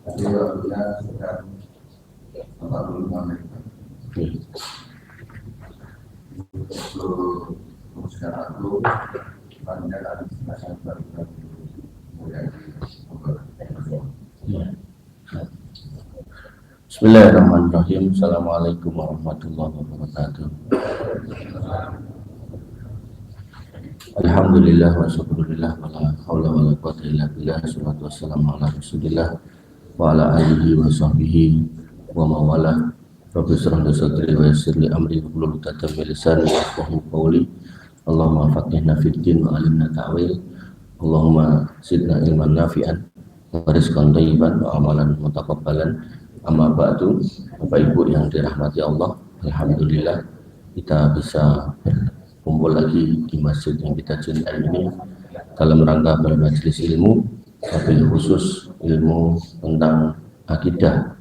Jadi waktunya sekitar 45 menit. Untuk sekarang itu banyak ada semacam baru kemudian Bismillahirrahmanirrahim. Assalamualaikum warahmatullahi wabarakatuh. Alhamdulillah wa syukurillah wa la hawla wa la quwwata illa billah. Wassalatu wassalamu ala rasulillah wa ala alihi wa sahbihi wa mawalah. Rabbi shrah li sadri wa yassir li amri wahlul 'uqdatam min lisani yafqahu qawli. Allahumma faqihna fid din wa 'allimna ta'wil. Allahumma zidna ilman nafi'an wa rizqan thayyiban wa amalan mutaqabbalan. Amma ba'du. Bapak Ibu yang dirahmati Allah, alhamdulillah kita bisa berkumpul lagi di masjid yang kita cintai ini dalam rangka bermajelis ilmu, wabil khusus ilmu tentang akidah,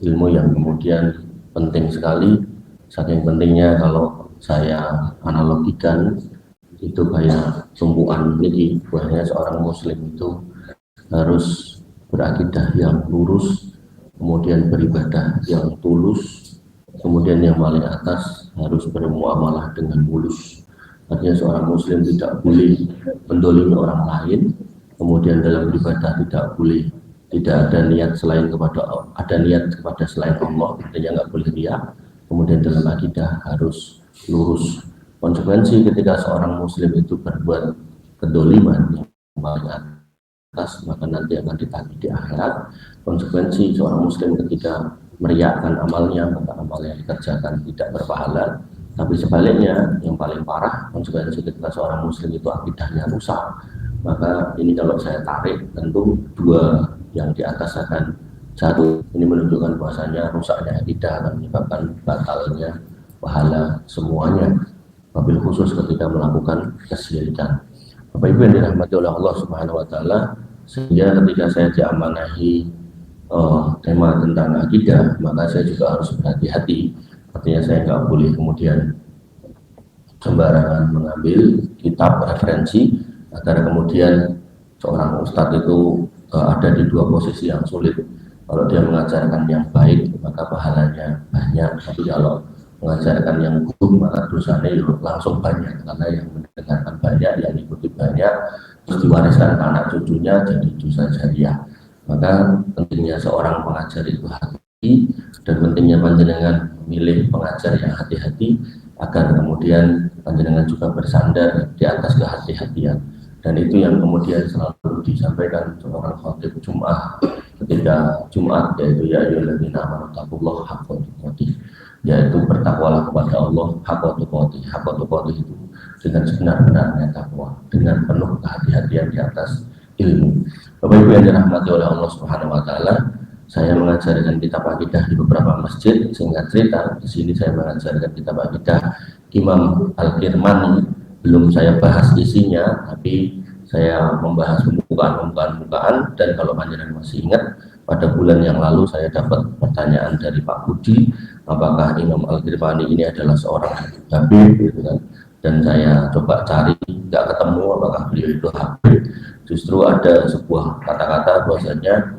ilmu yang kemudian penting sekali. Saking pentingnya kalau saya analogikan itu kayak tumpuan ini, bahwasanya seorang muslim itu harus berakidah yang lurus, kemudian beribadah yang tulus, kemudian yang paling atas harus bermuamalah dengan mulus. Artinya seorang muslim tidak boleh mendolimi orang lain, kemudian dalam beribadah tidak ada niat kepada selain Allah, artinya nggak boleh riya. Kemudian dalam akidah harus lurus. Konsekuensi ketika seorang muslim itu berbuat kedoliman yang paling atas, maka nanti akan ditagih di akhirat. Konsekuensi seorang muslim ketika meriakkan amalnya, maka amal yang dikerjakan tidak berpahala. Tapi sebaliknya, yang paling parah, konsekuensi ketika seorang muslim itu akidahnya rusak, maka ini kalau saya tarik, tentu dua yang di atas akan jatuh. Ini menunjukkan bahwasanya rusaknya akidah akan menyebabkan batalnya pahala semuanya, wabil khusus ketika melakukan kesyirikan. Bapak Ibu yang dirahmati oleh Allah Subhanahu wa Ta'ala, sehingga ketika saya diamanahi tema tentang akidah, maka saya juga harus berhati-hati. Artinya saya nggak boleh kemudian sembarangan mengambil kitab referensi, agar kemudian seorang ustadz itu ada di dua posisi yang sulit. Kalau dia mengajarkan yang baik, maka pahalanya banyak, tapi kalau mengajarkan yang buruk, maka dosanya langsung banyak, karena yang mendengarkan banyak, yang ikuti banyak, terus diwariskan ke anak cucunya jadi dosa jariah. Maka pentingnya seorang pengajar itu hati, dan pentingnya panjenengan memilih pengajar yang hati-hati, agar kemudian panjenengan juga bersandar di atas kehati-hatian. Dan itu yang kemudian selalu disampaikan seorang khatib Jum'ah ketika Jumat, yaitu ya ayyuhalladzina amanu taqullaha haqqa tuqatih, yaitu bertakwalah kepada Allah haqqa tuqatih. Haqqa tuqatih itu dengan sebenar-benarnya takwa, dengan penuh kehati-hatian di atas ilmu. Bapak Ibu yang dirahmati oleh Allah Subhanahu wa Ta'ala, saya mengajarkan kitab akidah di beberapa masjid. Singkat cerita, di sini saya mengajarkan kitab akidah Imam Al-Kirmani. Belum saya bahas isinya, tapi saya membahas pembukaan, dan kalau panjenengan masih ingat, pada bulan yang lalu saya dapat pertanyaan dari Pak Budi, apakah Imam Al-Kirmani ini adalah seorang habib, gitu kan? Dan saya coba cari, nggak ketemu apakah beliau itu habib. Justru ada sebuah kata-kata bahwasanya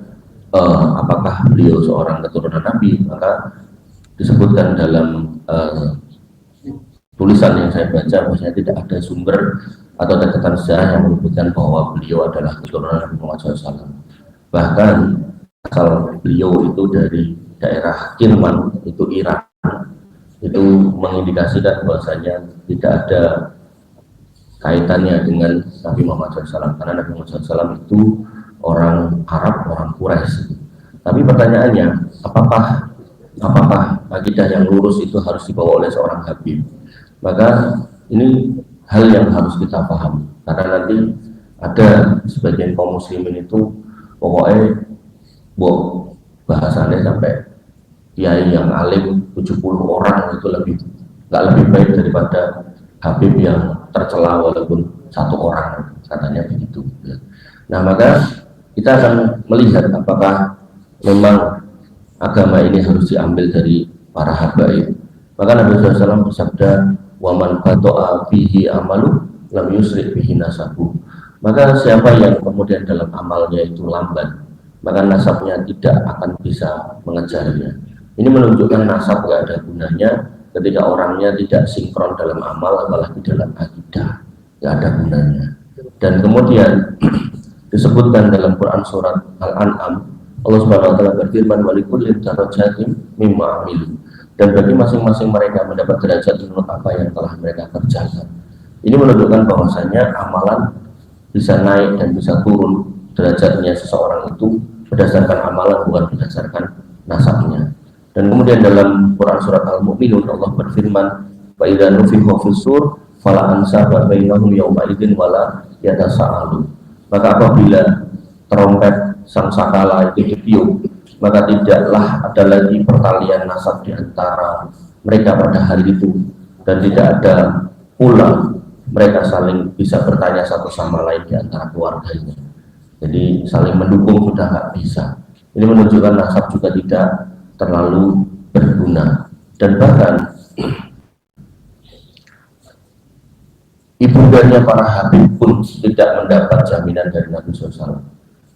apakah beliau seorang keturunan Nabi, maka disebutkan dalam tulisan yang saya baca bahwasanya tidak ada sumber atau catatan sejarah yang menyebutkan bahwa beliau adalah keturunan Nabi Muhammad SAW. Bahkan asal beliau itu dari daerah Kirman, itu Iran, itu mengindikasikan bahwasanya tidak ada kaitannya dengan Nabi Muhammad SAW, karena Nabi Muhammad SAW itu orang Arab, orang Quraisy. Tapi pertanyaannya, apakah akidah yang lurus itu harus dibawa oleh seorang habib? Maka ini hal yang harus kita pahami, karena nanti ada sebagian kaum muslimin itu pokoknya bahasannya sampai kiai yang alim 70 orang itu nggak lebih baik daripada habib yang tercela walaupun satu orang, katanya begitu. Nah, maka kita akan melihat apakah memang agama ini harus diambil dari para habaib. Maka Nabi SAW bersabda, waman bato'a bihi amalu lam yusrik bihi nasabu. Maka siapa yang kemudian dalam amalnya itu lamban, maka nasabnya tidak akan bisa mengejarnya. Ini menunjukkan nasab nggak ada gunanya ketika orangnya tidak sinkron dalam amal, apalagi dalam akidah, nggak ada gunanya. Dan kemudian disebutkan dalam Quran surat Al-An'am, Allah Subhanahu wa taala berfirman, "Walikullin darajatin mimma amilu." Dan bagi masing-masing mereka mendapat derajat menurut apa yang telah mereka kerjakan. Ini menunjukkan bahwasanya amalan bisa naik dan bisa turun derajatnya seseorang itu berdasarkan amalan, bukan berdasarkan nasabnya. Dan kemudian dalam Quran surat Al-Mu'minun Allah berfirman, "Wa idza nufikha fis-sur fala ansaba bainahum yawma idzin wala yatasaalu." Maka apabila trompet sangkakala itu ditiup, maka tidaklah ada lagi pertalian nasab di antara mereka pada hari itu, dan tidak ada pula mereka saling bisa bertanya satu sama lain di antara keluarganya. Jadi saling mendukung sudah nggak bisa. Ini menunjukkan nasab juga tidak terlalu berguna. Dan bahkan ibundanya para habib pun tidak mendapat jaminan dari Nabi SAW.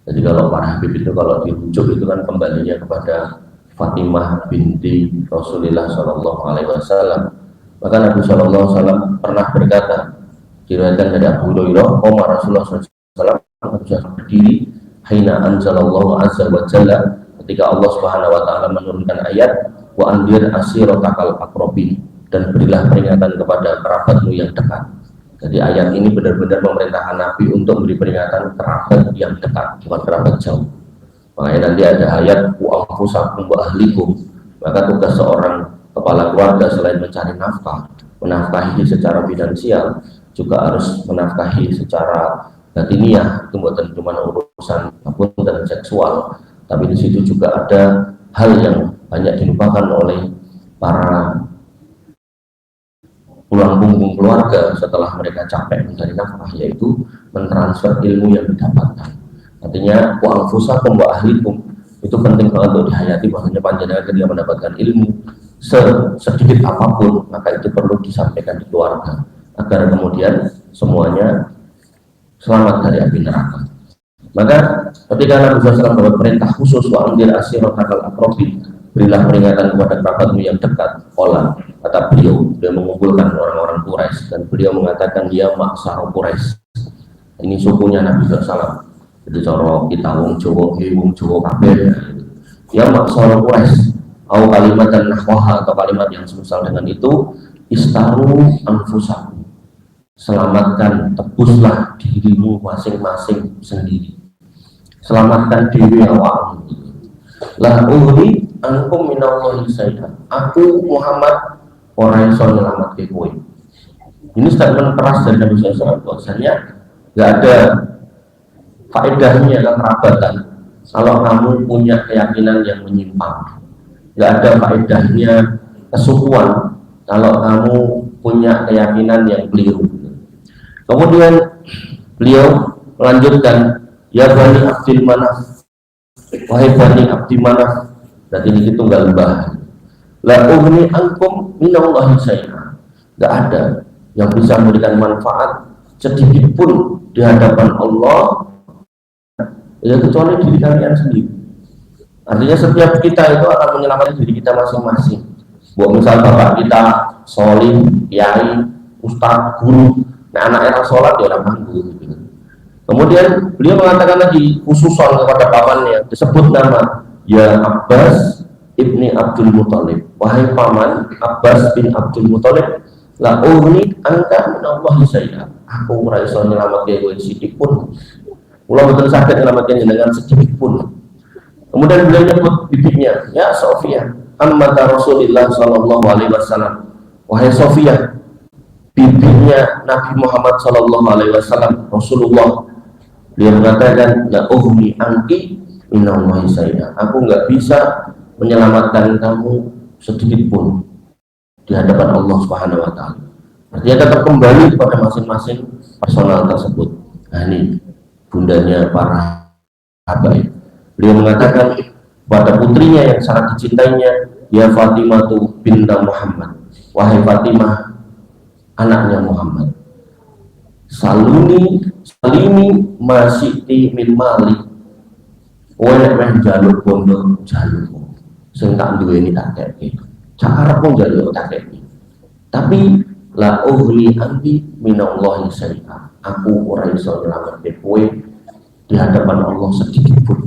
Jadi kalau para habib itu kalau dirujuk itu kan kembalinya kepada Fatimah binti Rasulullah SAW. Maka Nabi SAW pernah berkata, diriwayatkan dari Abu Hurairah, Umar Rasulullah SAW berdiri, hina anzalallahu azza wa jalla, ketika Allah Subhanahu wa taala menurunkan ayat, wa andir asiratakal aqrabin, dan berilah peringatan kepada kerabatmu yang dekat. Jadi ayat ini benar-benar memerintahkan Nabi untuk beri peringatan kerabat yang dekat, bukan kerabat jauh. Makanya nanti ada ayat wa anfusakum wa ahlikum, maka tugas seorang kepala keluarga selain mencari nafkah, menafkahi secara finansial, juga harus menafkahi secara batiniah. Itu bukan cuma urusan apapun dan seksual, tapi di situ juga ada hal yang banyak dilupakan oleh para tulang punggung keluarga setelah mereka capek mencari nafkah, yaitu mentransfer ilmu yang didapatkan. Artinya wa anfusakum wa ahlikum itu penting banget untuk dihayati, bahwasanya panjenengan ketika mendapatkan ilmu sedikit apapun, maka itu perlu disampaikan di keluarga agar kemudian semuanya selamat dari api neraka. Maka ketika Nabi SAW dapat perintah khusus wa andir asiratakal aqrabin, berilah peringatan kepada kerabatmu yang dekat. Olah, kata beliau mengumpulkan orang-orang Quraisy, dan beliau mengatakan dia maksar Quraisy. Ini sukunya Nabi SAW. Jadi cara kita wong Jawa kabeh. Ya maksar Quraisy. Au kalimat dan nahwaha, atau kalimat yang semisal dengan itu, istaru anfusakum. Selamatkan, tebuslah dirimu masing-masing sendiri. Selamatkan diri awakmu. La uhri ankum minallahi syai'an. Aku Muhammad orang yang nyelamatke kowe. Ini statement keras dari Nabi SAW, bahwasanya nggak ada faedahnya kekerabatan kalau kamu punya keyakinan yang menyimpang. Nggak ada faedahnya kesukuan kalau kamu punya keyakinan yang keliru. Kemudian beliau melanjutkan, ya Bani Abdul Manaf, wahai Bani Abdi Manaf, berarti ini tunggal mbah. La ughni ankum minallahi syai'an. Enggak ada yang bisa memberikan manfaat sedikit pun di hadapan Allah ya kecuali diri kalian sendiri. Artinya setiap kita itu akan menyelamatkan diri kita masing-masing. Buat misal bapak kita solih, kiai, ustadz, guru, nah anaknya sholat ya orang manggu gitu. Kemudian beliau mengatakan lagi khususan kepada pamannya, disebut nama, ya Abbas ibni Abdul Muthalib, wahai paman Abbas bin Abdul Muthalib, la ughni anka minallahi syai'an. Aku ora iso nyelametke kowe sithik pun. Kula mboten saged nyelametke jenengan sedikit pun. Kemudian beliau nyebut bibinya, ya Sofia, ammata Rasulillah sallallahu alaihi wasallam. Wahai Sofia, bibinya Nabi Muhammad sallallahu alaihi wasallam, Rasulullah. Dia mengatakan, la ughni anki minallahi syai'an. Aku enggak bisa menyelamatkan kamu sedikit pun di hadapan Allah Subhanahu wa taala. Artinya tetap kembali kepada masing-masing personal tersebut. Nah ini bundanya para habaib. Beliau mengatakan pada putrinya yang sangat dicintainya, ya Fatimah binta Muhammad, wahai Fatimah anaknya Muhammad, salini masyiti min mali, kowe nek meh njaluk bondo jaluk sing tak duweni tak keke carepmu njaluk tak keke tapi la ughni anti minallahi syai'a aku ora iso nyelametke kowe di hadapan Allah sedikit pun.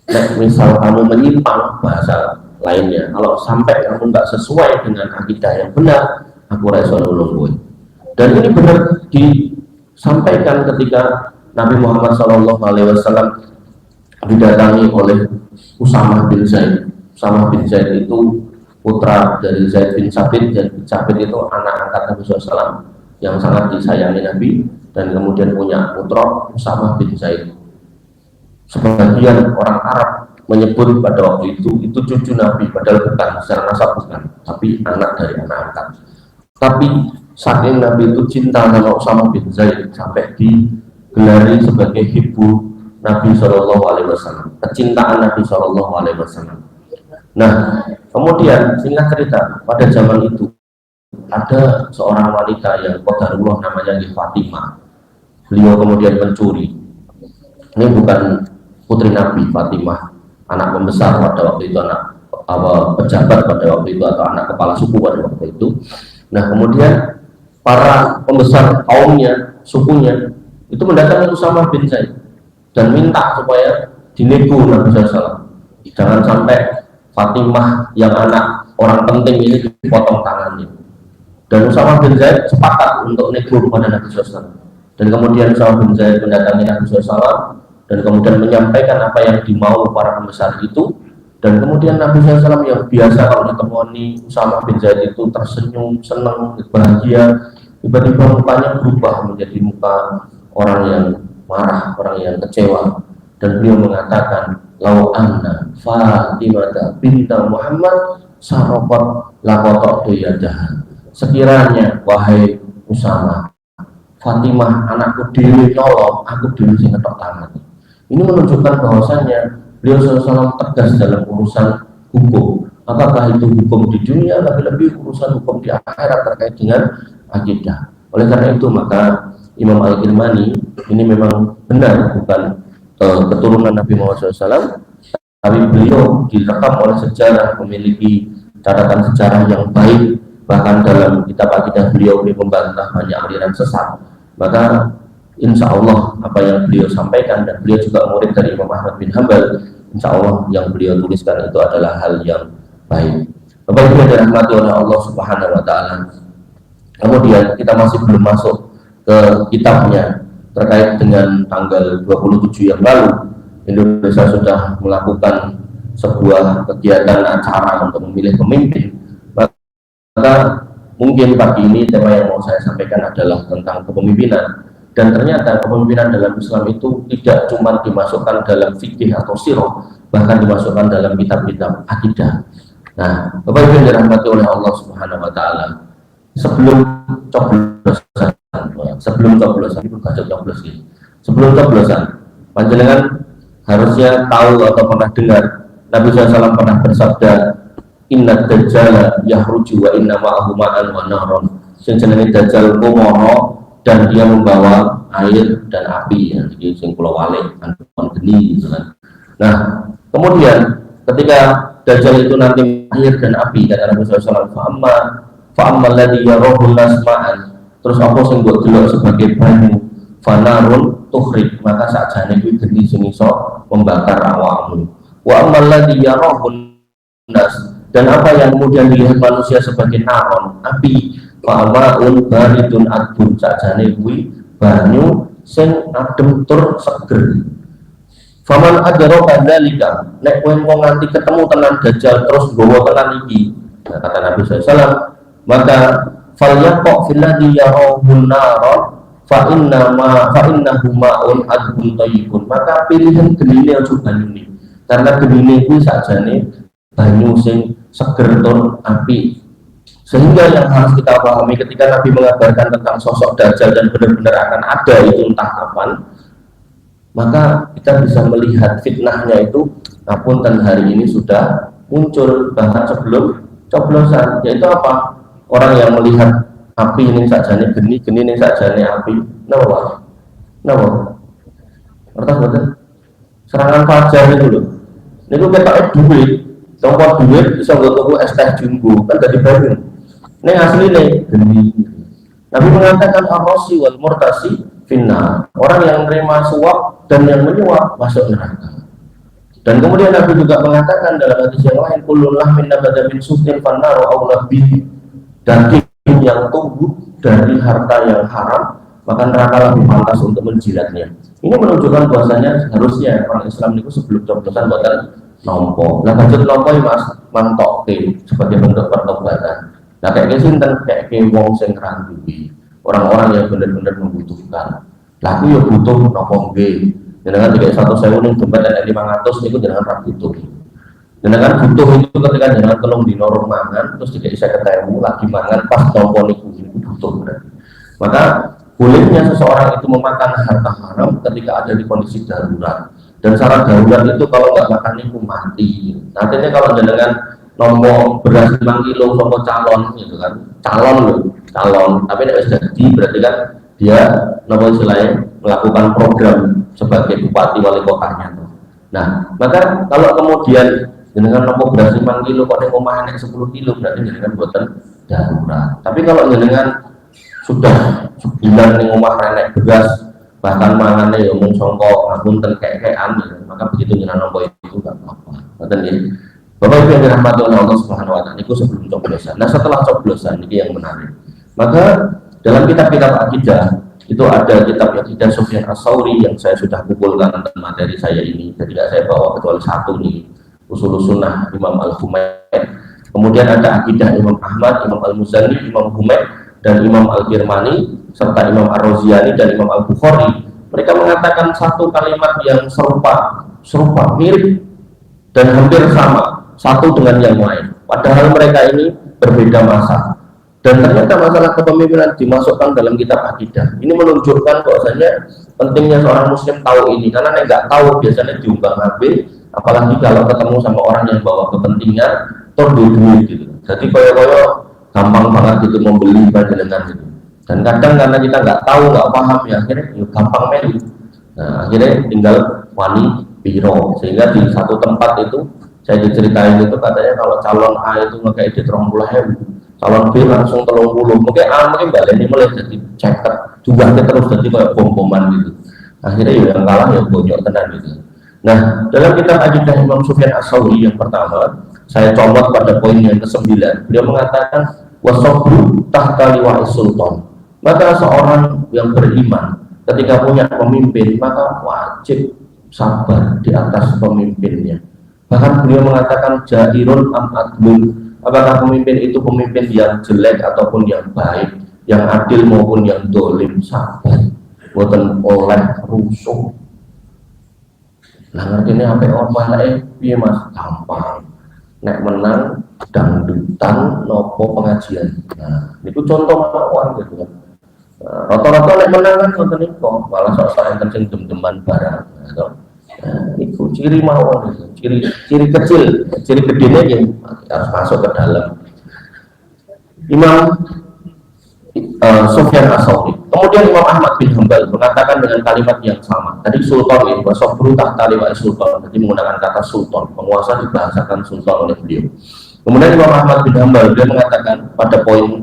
Nek misal kamu menyimpang bahasa lainnya, kalau sampai kamu nggak sesuai dengan akidah yang benar, aku ora iso nulung kowe. Dan ini benar disampaikan ketika Nabi Muhammad SAW didatangi oleh Usamah bin Zaid. Usamah bin Zaid itu putra dari Zaid bin Sabit, dan Sabit itu anak angkat Nabi SAW yang sangat disayangi Nabi, dan kemudian punya putra Usamah bin Zaid. Sebagian orang Arab menyebut pada waktu itu cucu Nabi, padahal bukan, secara nasab bukan, tapi anak dari anak angkat. Tapi saking Nabi itu cinta sama Usamah bin Zaid sampai digelari sebagai ibu Nabi SAW, kecintaan Nabi SAW. Nah, kemudian singkat cerita, pada zaman itu ada seorang wanita yang qadarullah namanya Fatimah. Beliau kemudian mencuri. Ini bukan putri Nabi Fatimah, anak pembesar pada waktu itu, anak pejabat pada waktu itu, atau anak kepala suku pada waktu itu. Nah, kemudian para pembesar kaumnya, sukunya itu mendatangi Usamah bin Zaid dan minta supaya dinego Nabi SAW. Jangan sampai Fatimah yang anak orang penting ini dipotong tangannya. Dan Usamah bin Zaid sepakat untuk nego kepada Nabi SAW. Dan kemudian Usamah bin Zaid mendatangi Nabi SAW dan kemudian menyampaikan apa yang dimau para pembesar itu. Dan kemudian Nabi SAW yang biasa kalau ditemani Usamah bin Zaid itu tersenyum, senang, bahagia, tiba-tiba mukanya berubah menjadi muka orang yang marah, orang yang kecewa. Dan beliau mengatakan, lau anna Fatimah binta Muhammad sarofat lakotok doyadahan. Sekiranya wahai Usamah, Fatimah anakku dewi nolong, aku dewi sing ketok tangan. Ini menunjukkan bahwasannya beliau SAW tegas dalam urusan hukum. Apakah itu hukum di dunia, lebih-lebih urusan hukum di akhirat terkait dengan akidah. Oleh karena itu maka Imam Al-Kirmani ini memang benar bukan keturunan Nabi Muhammad SAW, tapi beliau direkam oleh sejarah, memiliki catatan sejarah yang baik. Bahkan dalam kitab akidah beliau membantah banyak aliran sesat. Maka insya Allah apa yang beliau sampaikan, dan beliau juga murid dari Imam Ahmad bin Hanbal, insya Allah yang beliau tuliskan itu adalah hal yang baik. Bapak Ibu yang dirahmati oleh Allah Subhanahu wa Ta'ala, kemudian kita masih belum masuk ke kitabnya terkait dengan tanggal 27 yang lalu. Indonesia sudah melakukan sebuah kegiatan acara untuk memilih pemimpin. Maka mungkin pagi ini tema yang mau saya sampaikan adalah tentang kepemimpinan. Dan ternyata kepemimpinan dalam Islam itu tidak cuma dimasukkan dalam fikih atau sirah, bahkan dimasukkan dalam kitab-kitab akidah. Nah, Bapak Ibu yang dirahmati oleh Allah Subhanahu wa Ta'ala, sebelum coblosan, panjenengan harusnya tahu atau pernah dengar Nabi SAW pernah bersabda, inna dajjala yahruju wa inna ma'ahu ma'an wa naron. Sing jenenge dajjal kumono dan dia membawa air dan api, ya. Jadi sing kula walik anton geni gitu kan. Nah, kemudian ketika dajjal itu nanti air dan api, kata Nabi SAW, fa'amma alladhi yarahu nasma'an, terus apa sing mbok delok sebagai banyu, fanarun tuhrik, maka sakjane kuwi geni sing iso membakar awakmu. Wa ammal ladzi yarahu nas, dan apa yang kemudian dilihat manusia sebagai naron, api, fa'amaun baridun adun, sakjane kuwi banyu sing adem tur seger. Faman adraka dzalika, nek kowe mau nganti ketemu tenan dajjal terus nggawa tenan iki, nah, kata Nabi SAW, maka falyaqo fil ladzi yarahu naron fa innahu ma'un adbun thayyibun, maka pilihan genine aja banyune, karena genine kuwi sakjane banyu sing seger tur api. Sehingga yang harus kita pahami ketika Nabi mengabarkan tentang sosok Dajjal dan benar-benar akan ada itu entah kapan, maka kita bisa melihat fitnahnya itu ngapunten hari ini sudah muncul bahkan sebelum coblosan, yaitu apa? Orang yang melihat api ini sakjane geni ini sakjane api. Napa? Ngertos boten? serangan fajar itu loh. Niku ketoknya duit, tongkol duit bisa nggak tuku es teh jumbo kan dari bareng. Ini asli nih geni. Nabi mengatakan arrosi wal murtasi finna, orang yang menerima suap dan yang menyuap masuk neraka. Dan kemudian Nabi juga mengatakan dalam hadis yang lain, kulullah min nabada min suftin fannaru aula bihi, daging yang tumbuh dari harta yang haram maka neraka lebih pantas untuk menjilatnya. Ini menunjukkan bahwasanya harusnya orang Islam itu sebelum coblosan buatan nompo. Nah budget nompo mas mantok sebagai bentuk pertobatan. Nah kayak sinten kayak wong sing randuwi, orang-orang yang benar-benar membutuhkan. Laku ya butuh nompo nggih. Jangan tiga 1.000 ning dompet ada 500 itu jangan ra butuh. Jangan butuh itu ketika jangan telung dino mangan terus tidak bisa ketemu lagi mangan pas nompo niku butuh berarti. Maka bolehnya seseorang itu memakan harta haram ketika ada di kondisi darurat. Dan syarat darurat itu kalau nggak makan itu mati. Artinya kalau dengan nomor beras 5 kilo nomor calon gitu kan, calon. Tapi tidak jadi berarti kan dia nomor istilahnya melakukan program sebagai bupati wali kotanya. Nah, maka kalau kemudian dengan nomor beras 5 kilo kok yang mau 10 kilo berarti dengan buatan darurat. Tapi kalau dengan sudah sebulan nih omah renek beras bahkan mangannya ya omong songkok ngapunten kayak-kayakan maka begitu dengan nomor itu nggak apa-apa. Betul ya. Bapak Ibu yang dirahmati oleh Allah Subhanahu wa taala, itu sebelum coblosan. Nah, setelah coblosan ini yang menarik. Maka dalam kitab-kitab akidah itu ada kitab akidah Sufyan As-Tsauri yang saya sudah kumpulkan tentang materi saya ini. Jadi tidak saya bawa kecuali satu nih, Ushul Sunnah Imam Al-Humaid. Kemudian ada akidah Imam Ahmad, Imam Al-Muzani, Imam Humaid dan Imam Al-Kirmani serta Imam Ar-Raziani dan Imam Al-Bukhari. Mereka mengatakan satu kalimat yang serupa, mirip dan hampir sama satu dengan yang lain. Padahal mereka ini berbeda masa. Dan ternyata masalah kepemimpinan dimasukkan dalam kitab akidah. Ini menunjukkan bahwasanya pentingnya seorang muslim tahu ini, karena yang nggak tahu biasanya diunggah HP, apalagi kalau ketemu sama orang yang bawa kepentingan atau duit gitu. Jadi koyo-koyo gampang banget gitu membeli panjenengan gitu. Dan kadang karena kita nggak tahu, nggak paham ya akhirnya gampang melu. Nah akhirnya tinggal wani piro, sehingga di satu tempat itu saya diceritain itu katanya kalau calon A itu nggak di 30.000, calon B langsung 30, mungkin A mungkin balik ini mulai jadi ceker jumlahnya terus jadi kayak bom-boman gitu. Akhirnya yang kalah ya bonyok tenan gitu. Nah dalam kitab akidah Imam Sufyan As-Tsauri yang pertama saya comot pada poin yang ke-9. Beliau mengatakan wasabru tahta liwa'is sultan. Maka seorang yang beriman ketika punya pemimpin maka wajib sabar di atas pemimpinnya. Bahkan beliau mengatakan jairun am adlun, apakah pemimpin itu pemimpin yang jelek ataupun yang baik, yang adil maupun yang dolim, sabar boten oleh rusuh. Nah ngertinya apa orang piye Mas? Gampang. Nek menang dangdutan nopo pengajian. Nah, itu contoh mawon gitu kan. Rata-rata nek menang kan ngoten niku, malah sok-sok enten sing dem-deman barang gitu. Itu ciri mawon itu, ciri kecil, ciri gedene yang harus masuk ke dalam. Imam Sufyan As-Tsauri. Kemudian Imam Ahmad bin Hanbal mengatakan dengan kalimat yang sama. Tadi sultan ini, wasabru tahta liwa'is sultan. Jadi menggunakan kata sultan, penguasa dibahasakan sultan oleh beliau. Kemudian Imam Ahmad bin Hanbal dia mengatakan pada poin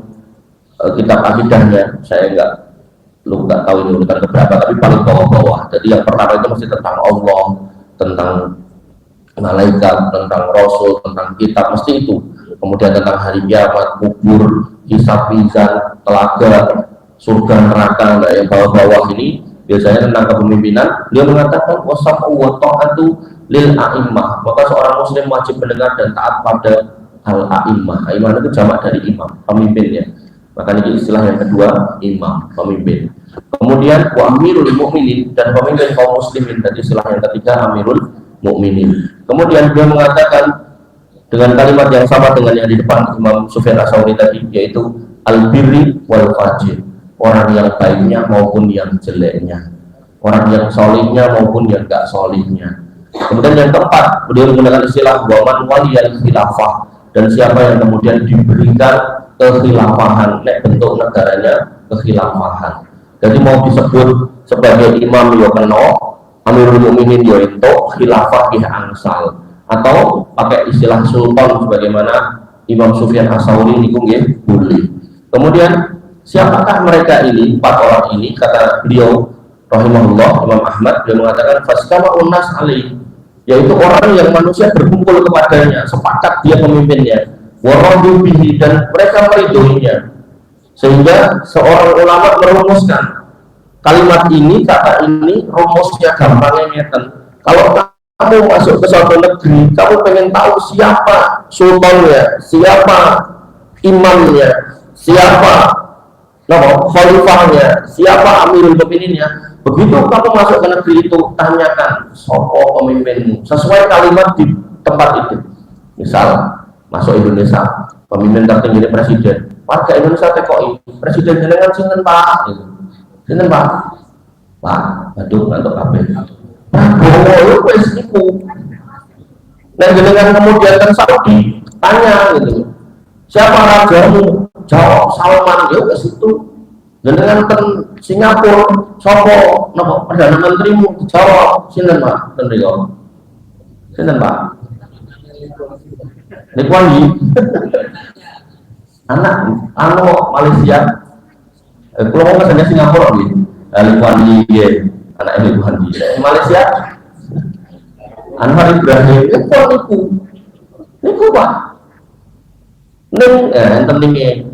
kitab akidahnya, saya nggak tahu ini urutan keberapa, tapi paling bawah-bawah. Jadi yang pertama itu masih tentang Allah, tentang malaikat, tentang Rasul, tentang kitab, mesti itu. Kemudian tentang hari kiamat, kubur, hisab, mizan, telaga, surga, neraka. Nah, yang bawah-bawah ini biasanya tentang kepemimpinan. Dia mengatakan wasafu wa ta'atu lil a'immah. Maka seorang muslim wajib mendengar dan taat pada al a'immah. A'immah itu jamak dari imam, pemimpinnya. Maka ini istilah yang kedua, imam, pemimpin. Kemudian wa amirul mukminin, dan pemimpin kaum muslimin. Tadi istilah yang ketiga, amirul mukminin. Kemudian dia mengatakan dengan kalimat yang sama dengan yang di depan Imam Sufyan As-Tsauri tadi, yaitu al-birri wal fajir, orang yang baiknya maupun yang jeleknya, orang yang solihnya maupun yang gak solihnya. Kemudian yang keempat, beliau menggunakan istilah waman waliyal khilafah, dan siapa yang kemudian diberikan kekhilafahan, bentuk negaranya kekhilafahan. Jadi mau disebut sebagai imam ya kena, Amirul Mukminin yaitu khilafah ki angsal, atau pakai istilah sultan sebagaimana Imam Sufyan Ats-Tsauri niku nggih boleh. Kemudian siapakah mereka ini, 4 orang ini? Kata beliau rahimahullah, Imam Ahmad, beliau mengatakan faskama unas ali, yaitu orang yang manusia berkumpul kepadanya, sepakat dia pemimpinnya, waradu bihi, dan mereka meridhoinya, sehingga seorang ulama merumuskan kalimat ini, kata ini, rumusnya gampangnya ngeten. Kalau kamu masuk ke suatu negeri, kamu pengen tahu siapa sultannya, siapa imamnya, siapa khalifahnya, siapa amirul mu'mininnya. Begitu kamu masuk ke negeri itu, tanyakan siapa pemimpinmu, sesuai kalimat di tempat itu. Misal masuk Indonesia, pemimpin tertinggi presiden, warga Indonesia tekoi, presiden jenengan sinten Pak, gitu. Sinten Pak, aduh ngantuk kabeh. Prabowo wis niku. Nah jenengan kemudian ke Saudi, tanya gitu, siapa rajamu? Jawab Salman. Ya wis itu. Jenengan ke Singapura, sapa napa perdana menterimu? Jawab sinten Pak? Sinten Pak? Lee Kuan Yew. Anak Malaysia. Kalau mau ke Singapura gitu. Lee Kuan Yew, anak Lee Kuan Yew. Malaysia Anwar Ibrahim, niku Pak. Enten niki.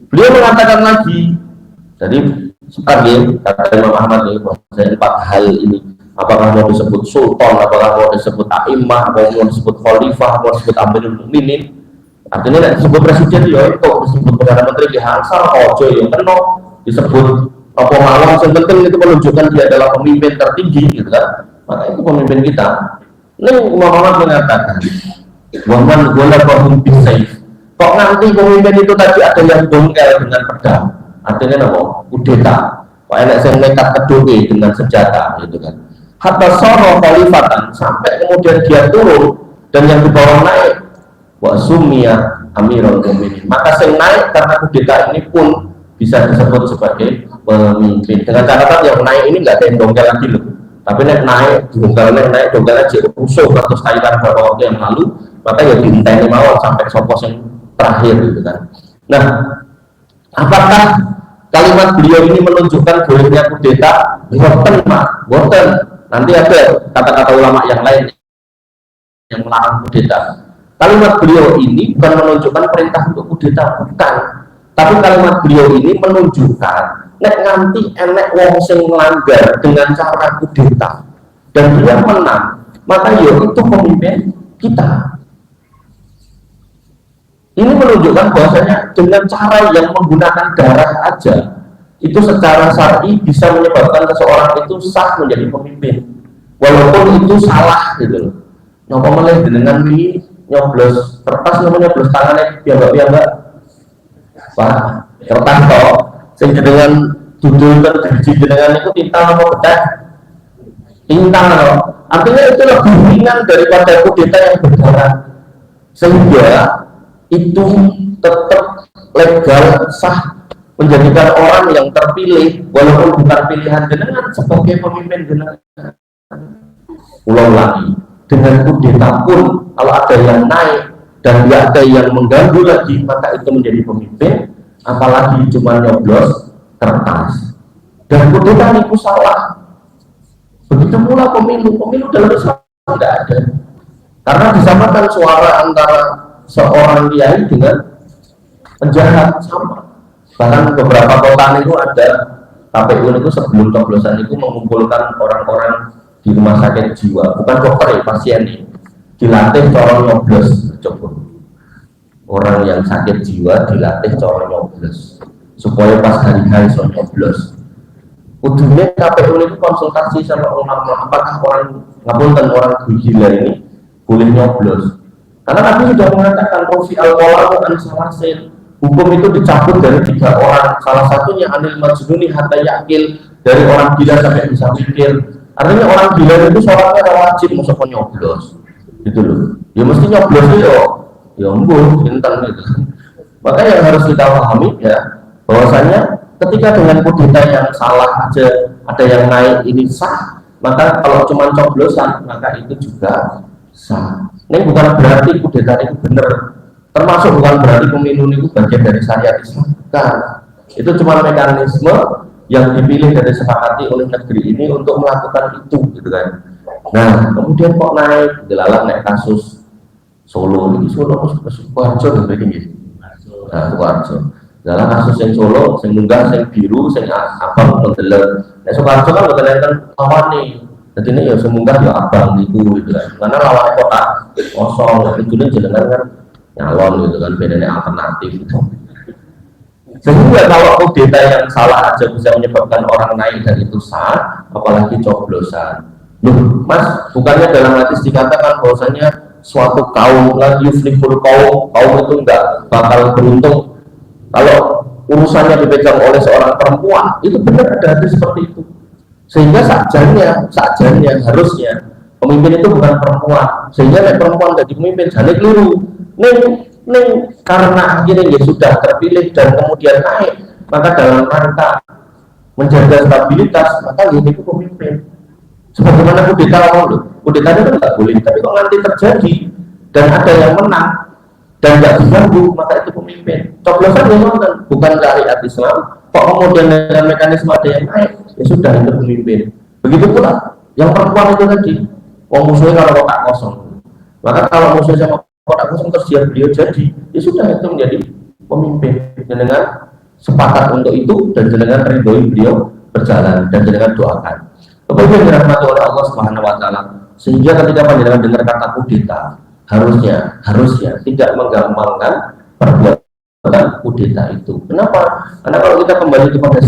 Beliau mengatakan lagi, jadi sebagai kata Imam Ahmad ini, bahwasanya 4 hal ini, apakah mau disebut sultan, apakah mau disebut a'immah, apakah mau disebut khalifah, mau disebut amirul mukminin, artinya tidak disebut presiden ya itu, disebut perdana menteri di hansal ojo ya kena disebut apa malam, yang penting itu menunjukkan dia adalah pemimpin tertinggi gitu kan, maka itu pemimpin kita. Ini Imam Ahmad mengatakan waman gola bahum bisayf, kok nanti pemimpin itu tadi ada yang dongkel dengan pedang, artinya apa? Kudeta, kok enak yang nekat kedoke dengan senjata gitu kan. Hatta soro khalifatan, sampai kemudian dia turun dan yang di bawah naik, wa sumia amirul mukminin, maka yang naik karena kudeta ini pun bisa disebut sebagai pemimpin. Dengan catatan yang naik ini nggak ada yang dongkel lagi loh, tapi naik dongkel aja usul atau kaitan beberapa waktu yang lalu, maka ya diinteni mawon sampai sopos yang terakhir gitu kan. Nah, apakah kalimat beliau ini menunjukkan bolehnya kudeta? Boten. Nanti ada kata-kata ulama yang lain yang melarang kudeta. Kalimat beliau ini bukan menunjukkan perintah untuk kudeta, bukan. Tapi kalimat beliau ini menunjukkan nek nganti enek wong sing melanggar dengan cara kudeta dan dia menang, maka ya itu pemimpin kita. Ini menunjukkan bahwasanya dengan cara yang menggunakan darah aja itu secara syar'i bisa menyebabkan seseorang itu sah menjadi pemimpin, walaupun itu salah gitu loh. Napa meneh dengan ini nyoblos kertas, namanya nyoblos tangannya biambak Pak, kertas toh sing dengan dudul terjadi dengan itu tinta apa bedah tinta loh. Artinya itu lebih ringan daripada kudeta yang berdarah, sehingga itu tetap legal sah menjadikan orang yang terpilih walaupun bukan pilihan jenengan sebagai pemimpin jenengan. Ulang lagi, dengan kudeta pun kalau ada yang naik dan ada yang mengganggu lagi, maka itu menjadi pemimpin, apalagi cuma nyoblos kertas. Dan kudeta itu salah. Begitu pula pemilu dalam Islam tidak ada, karena disamakan suara antara seorang kiai dengan penjahat sama. Bahkan beberapa kota itu ada KPU itu sebelum coblosan itu mengumpulkan orang-orang di rumah sakit jiwa, bukan dokter ya, pasien nih, dilatih cara nyoblos. Coba orang yang sakit jiwa dilatih cara nyoblos supaya pas hari-hari so nyoblos. Ujungnya KPU itu konsultasi sama ulama, apakah orang gila ini boleh nyoblos. Karena Nabi sudah mengatakan Rofi al-Qawam an-Salasin, hukum itu dicabut dari 3 orang, salah satunya anil majnuni hatta yakil, dari orang gila sampai bisa mikir. Artinya orang gila itu sholatnya wajib masuk nyoblos gitu loh. Ya mesti nyoblos itu ya embul bintang gitu. Maka yang harus kita pahami ya, bahwasanya ketika dengan kudeta yang salah aja ada yang naik ini sah, maka kalau cuma coblosan maka itu juga sah. Ini bukan berarti kudeta itu benar, termasuk bukan berarti pemilu itu bagian dari syariat Islam, bukan. Itu cuma mekanisme yang dipilih dan disepakati oleh negeri ini untuk melakukan itu, gitu kan. Nah, kemudian kok naik, dilalang naik kasus Solo, ini Solo Sukoharjo dan begini. Nah, Sukoharjo. Dalam kasus yang Solo, yang munggah, yang biru, yang abang, mendelek. Nah, Sukoharjo kan berkaitan lawan nih. Jadi ini ya semunggah ya abang itu, gitu kan. Karena lawannya kota kosong, itu jenengan kan nyalon gitu kan, bedanya alternatif gitu. Sehingga kalau kudeta yang salah aja bisa menyebabkan orang naik dan itu sah, apalagi coblosan. Loh, Mas, bukannya dalam hadis dikatakan bahwasanya suatu kaum la yuflihul kaum itu enggak bakal beruntung kalau urusannya dipegang oleh seorang perempuan. Itu benar, ada hadis seperti itu. Sehingga sakjanya harusnya pemimpin itu bukan perempuan. Sehingga perempuan jadi pemimpin jadi keliru. Nih karena akhirnya ya sudah terpilih dan kemudian naik, maka dalam rangka menjaga stabilitas maka ini itu pemimpin. Sebagaimana kudeta awal, kudeta itu kan nggak boleh, tapi kalau nanti terjadi dan ada yang menang dan nggak diganggu, maka itu pemimpin. Coblosan yang nonton bukan syariat Islam, kok kemudian dengan mekanisme ada yang naik, ya sudah itu pemimpin. Begitu pula yang perempuan itu tadi, musuhnya kalau kotak kosong, maka kalau musuhnya sama kotak kosong terus beliau jadi, ya sudah itu menjadi pemimpin. Dengan sepakat untuk itu dan dengan ridhoi beliau berjalan dan dengan doakan. Kemudian dirahmati oleh Allah Subhanahu Wa Taala, sehingga ketika panjenengan dengar kata kudeta, harusnya tidak menggampangkan perbuatan kudeta itu. Kenapa? Karena kalau kita kembali kepada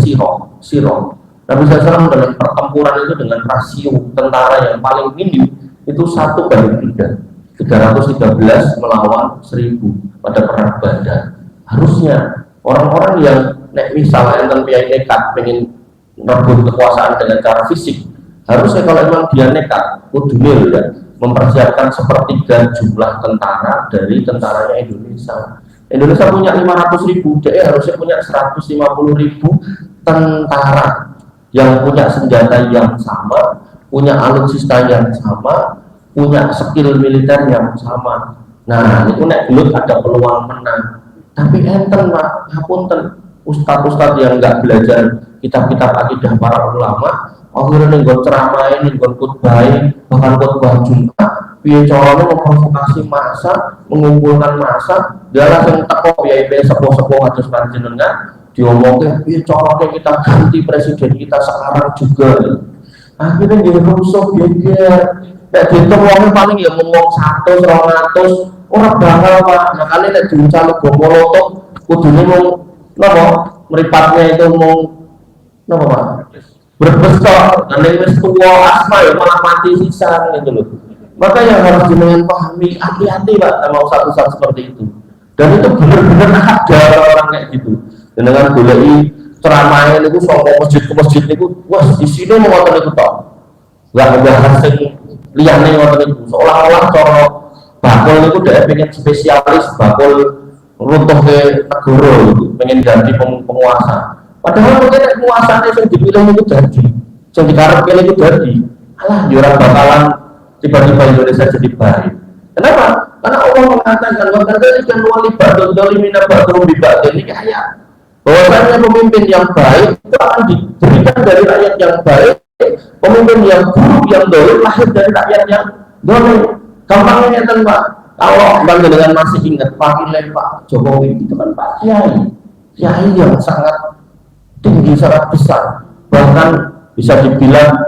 sirah, Nabi SAW dalam pertempuran itu dengan rasio tentara yang paling minim itu 1/3, 313 melawan 1000 pada perang Badar. Harusnya orang-orang yang misalnya enten piye nekat pengen merebut kekuasaan dengan cara fisik, harusnya kalau memang dia nekat kudune ya mempersiapkan sepertiga jumlah tentara dari tentaranya Indonesia. Indonesia punya 500.000, dia harusnya punya 150.000 tentara yang punya senjata yang sama, punya alutsista yang sama, punya skill militer yang sama. Nah, itu nek gelut ada peluang menang. Tapi enten Pak, ngapunten, ustadz-ustadz yang nggak belajar kitab-kitab akidah para ulama, akhirnya nenggon ceramah, nenggon khutbah, bahkan khutbah Jumat, piye caranya memprovokasi massa, mengumpulkan massa, dalam yang teko VIP sepuh-sepuh atus panjenengan, diomongin piye caranya kita ganti presiden kita sekarang juga. Akhirnya dia rusuh, geger. Nek dihitung wongnya paling ya ngomong 100, 200, orang bakal Pak. Makanya nek diuncali bomolotok, kudune mau napa meripatnya itu mau napa Pak? Berbesar, dan yang tua asma ya malah mati sisa gitu loh. Maka yang harus jenengan pahami, hati-hati Pak sama ustaz-ustaz seperti itu. Dan itu benar-benar ada orang kayak gitu. Dan dengan golei ceramahnya itu soal masjid ke masjid itu, wah di sini mau ngotot itu toh, nggak ada hasil liane ngotot itu. Seolah-olah coro bakul itu udah pengen spesialis bakul runtuh ke negara itu, pengen ganti penguasa. Padahal mungkin penguasanya yang dipilih itu jadi, yang dikarepkan itu jadi, alah diorang bakalan tiba-tiba Indonesia jadi baik. Kenapa? Karena Allah mengatakan wakadzalika nuwallibatul zalimina ba'dhum bi ba'd. Ini kayak bahwasanya pemimpin yang baik itu akan diberikan dari rakyat yang baik, pemimpin yang buruk yang dolim lahir dari rakyat yang dolim. Gampangnya kan Pak, kalau dengan masih ingat Pak Jokowi itu kan Pak Kiai yang sangat tinggi, sangat besar, bahkan bisa dibilang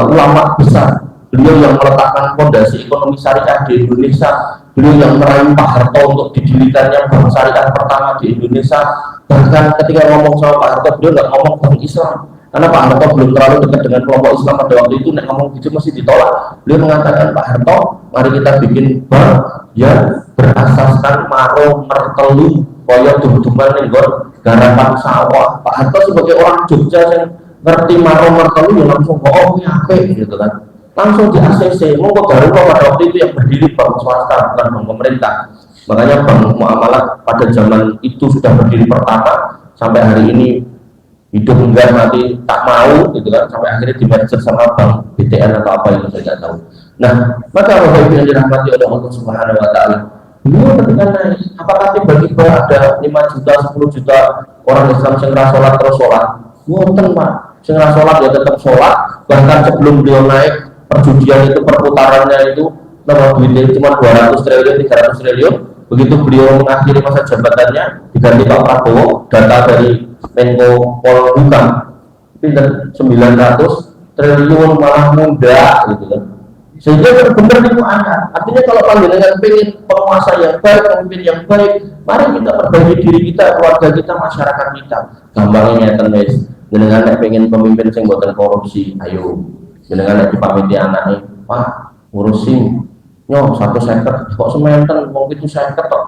ulama besar. Beliau yang meletakkan fondasi ekonomi syariah di Indonesia, beliau yang meraih Pak Harto untuk didirikannya bank syariah pertama di Indonesia. Bahkan ketika ngomong sama Pak Harto, beliau nggak ngomong bank Islam, karena Pak Harto belum terlalu dekat dengan kelompok Islam pada waktu itu. Nek ngomong gitu masih ditolak. Beliau mengatakan, Pak Harto, mari kita bikin bank yang berasaskan maro mertelu koyo dum-duman nenggon garapan sawah. Pak Harto sebagai orang Jogja yang ngerti maro mertelu ya langsung ini apik gitu kan. Langsung di ACC, mau Garuda pada waktu itu yang berdiri bank swasta bukan bank pemerintah. Makanya bank muamalah pada zaman itu sudah berdiri pertama sampai hari ini hidup enggak, mati tak mau gitu kan, sampai akhirnya di merger sama bank BTN atau apa itu saya nggak tahu. Nah, maka Bapak Ibu yang dirahmati oleh Allah Subhanahu wa taala, beliau ketika naik, apakah tiba-tiba ada 5 juta, 10 juta orang Islam yang sholat terus sholat? Bukan Pak, yang sholat ya tetap sholat, bahkan sebelum beliau naik perjudian itu perputarannya itu nomor duitnya cuma 200 triliun, 300 triliun. Begitu beliau mengakhiri masa jabatannya diganti Pak Prabowo, data dari Menko Polhukam pinter 900 triliun malah muda gitu kan. Sehingga benar itu anak. Artinya kalau panjenengan pengen penguasa yang baik, pemimpin yang baik, mari kita perbaiki diri kita, keluarga kita, masyarakat kita. Gampangnya ngeten wis. Jenengan nek pengen pemimpin sing mboten korupsi, ayo. Jenengan nek dipamiti anake, Pak, ngurusi nyo 150 kok sementen wong itu 50 tok.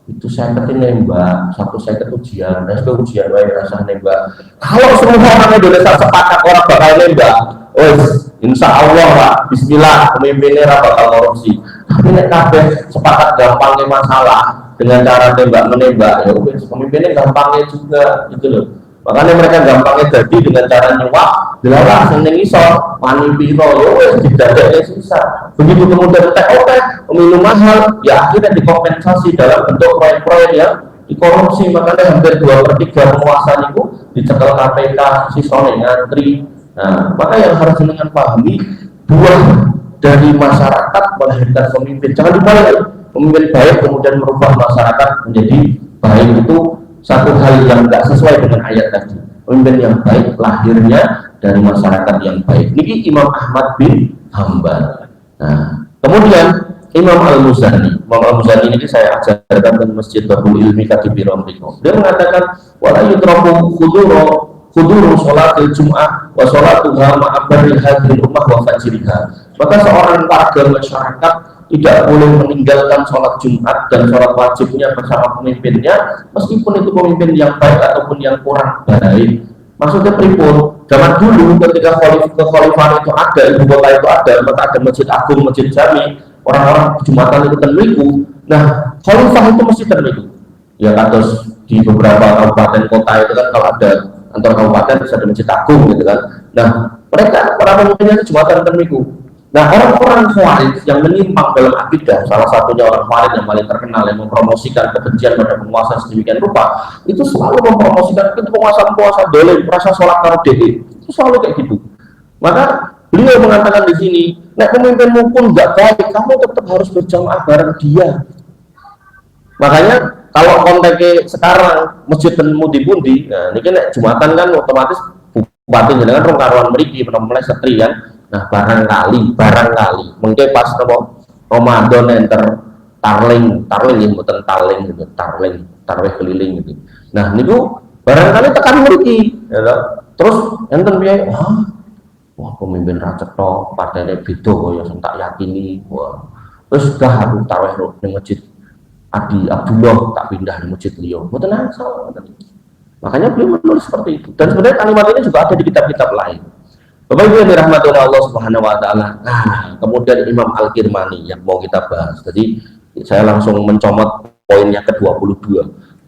Itu 50 nembak, 150 ujian, dan itu ujian wae rasane nembak. Kalau semua orang Indonesia sepakat orang bakal nembak, wes insya Allah Pak, bismillah pemimpinnya bakal korupsi. Tapi nek kabeh sepakat gampangnya masalah dengan cara tembak menembak, ya wes pemimpinnya gampangnya juga gitu loh. Makanya mereka gampangnya jadi dengan cara nyuap, dilalah sing ning isor, wani piro ya wes didadekne susah. Begitu kemudian TOP, pemilu mahal, ya akhirnya dikompensasi dalam bentuk proyek-proyek yang dikorupsi. Makanya hampir 2/3 penguasa itu dicekel KPK, sisone ngantri. Nah, maka yang harus dengan pahami, buah dari masyarakat melahirkan pemimpin. Jangan dibalik, pemimpin baik kemudian merubah masyarakat menjadi baik, itu satu hal yang tidak sesuai dengan ayat tadi. Pemimpin yang baik lahirnya dari masyarakat yang baik. Ini Imam Ahmad bin Hanbal. Nah, kemudian Imam Al-Muzani. Imam Al-Muzani ini saya ajarkan di Masjid Babul Ilmi Katibir Amriko. Dia mengatakan, wala yutraku khuduru sholatil jum'ah wa sholatuha ma'abaril hadil ummah wa fajriha. Maka seorang warga masyarakat tidak boleh meninggalkan sholat Jumat dan sholat wajibnya bersama pemimpinnya, meskipun itu pemimpin yang baik ataupun yang kurang baik. Maksudnya pripun? Zaman dulu ketika kekhalifahan itu ada, ibu kota itu ada, maka ada masjid agung, masjid jami, orang-orang Jumatan itu terliku. Nah, khalifah itu mesti terliku. Ya kados di beberapa kabupaten kota itu kan kalau ada antar kabupaten bisa ada masjid agung gitu kan. Nah, mereka para pemimpinnya Jumatan terliku. Nah, orang-orang Khawarij yang menyimpang dalam akidah, salah satunya orang Khawarij yang paling terkenal yang mempromosikan kebencian pada penguasa sedemikian rupa, itu selalu mempromosikan itu penguasa dolim, merasa sholat karo dhewe. Itu selalu kayak gitu. Maka beliau mengatakan di sini, nek pemimpinmu pun nggak baik, kamu tetap harus berjamaah bareng dia. Makanya kalau konteksnya sekarang masjid pundi-pundi, nah ini kan Jumatan kan otomatis bupati dengan rong karuan mriki menawa setri kan. Nah barangkali mungkin pas nopo Ramadan enter tarling yang bukan tarling gitu, tarwih keliling gitu. Nah niku barangkali tekan mriki ya. Terus enten piye? Wah pemimpin ra cetha, partene beda kaya sing tak yakini. Wah wis dah aku tarwih ning masjid Adi Abdullah tak pindah di masjid liya. Mboten asal. Makanya beliau menulis seperti itu. Dan sebenarnya kalimat ini juga ada di kitab-kitab lain. Bapak Ibu yang dirahmati oleh Allah Subhanahu wa taala. Nah, kemudian Imam Al-Kirmani yang mau kita bahas. Jadi saya langsung mencomot poinnya ke-22.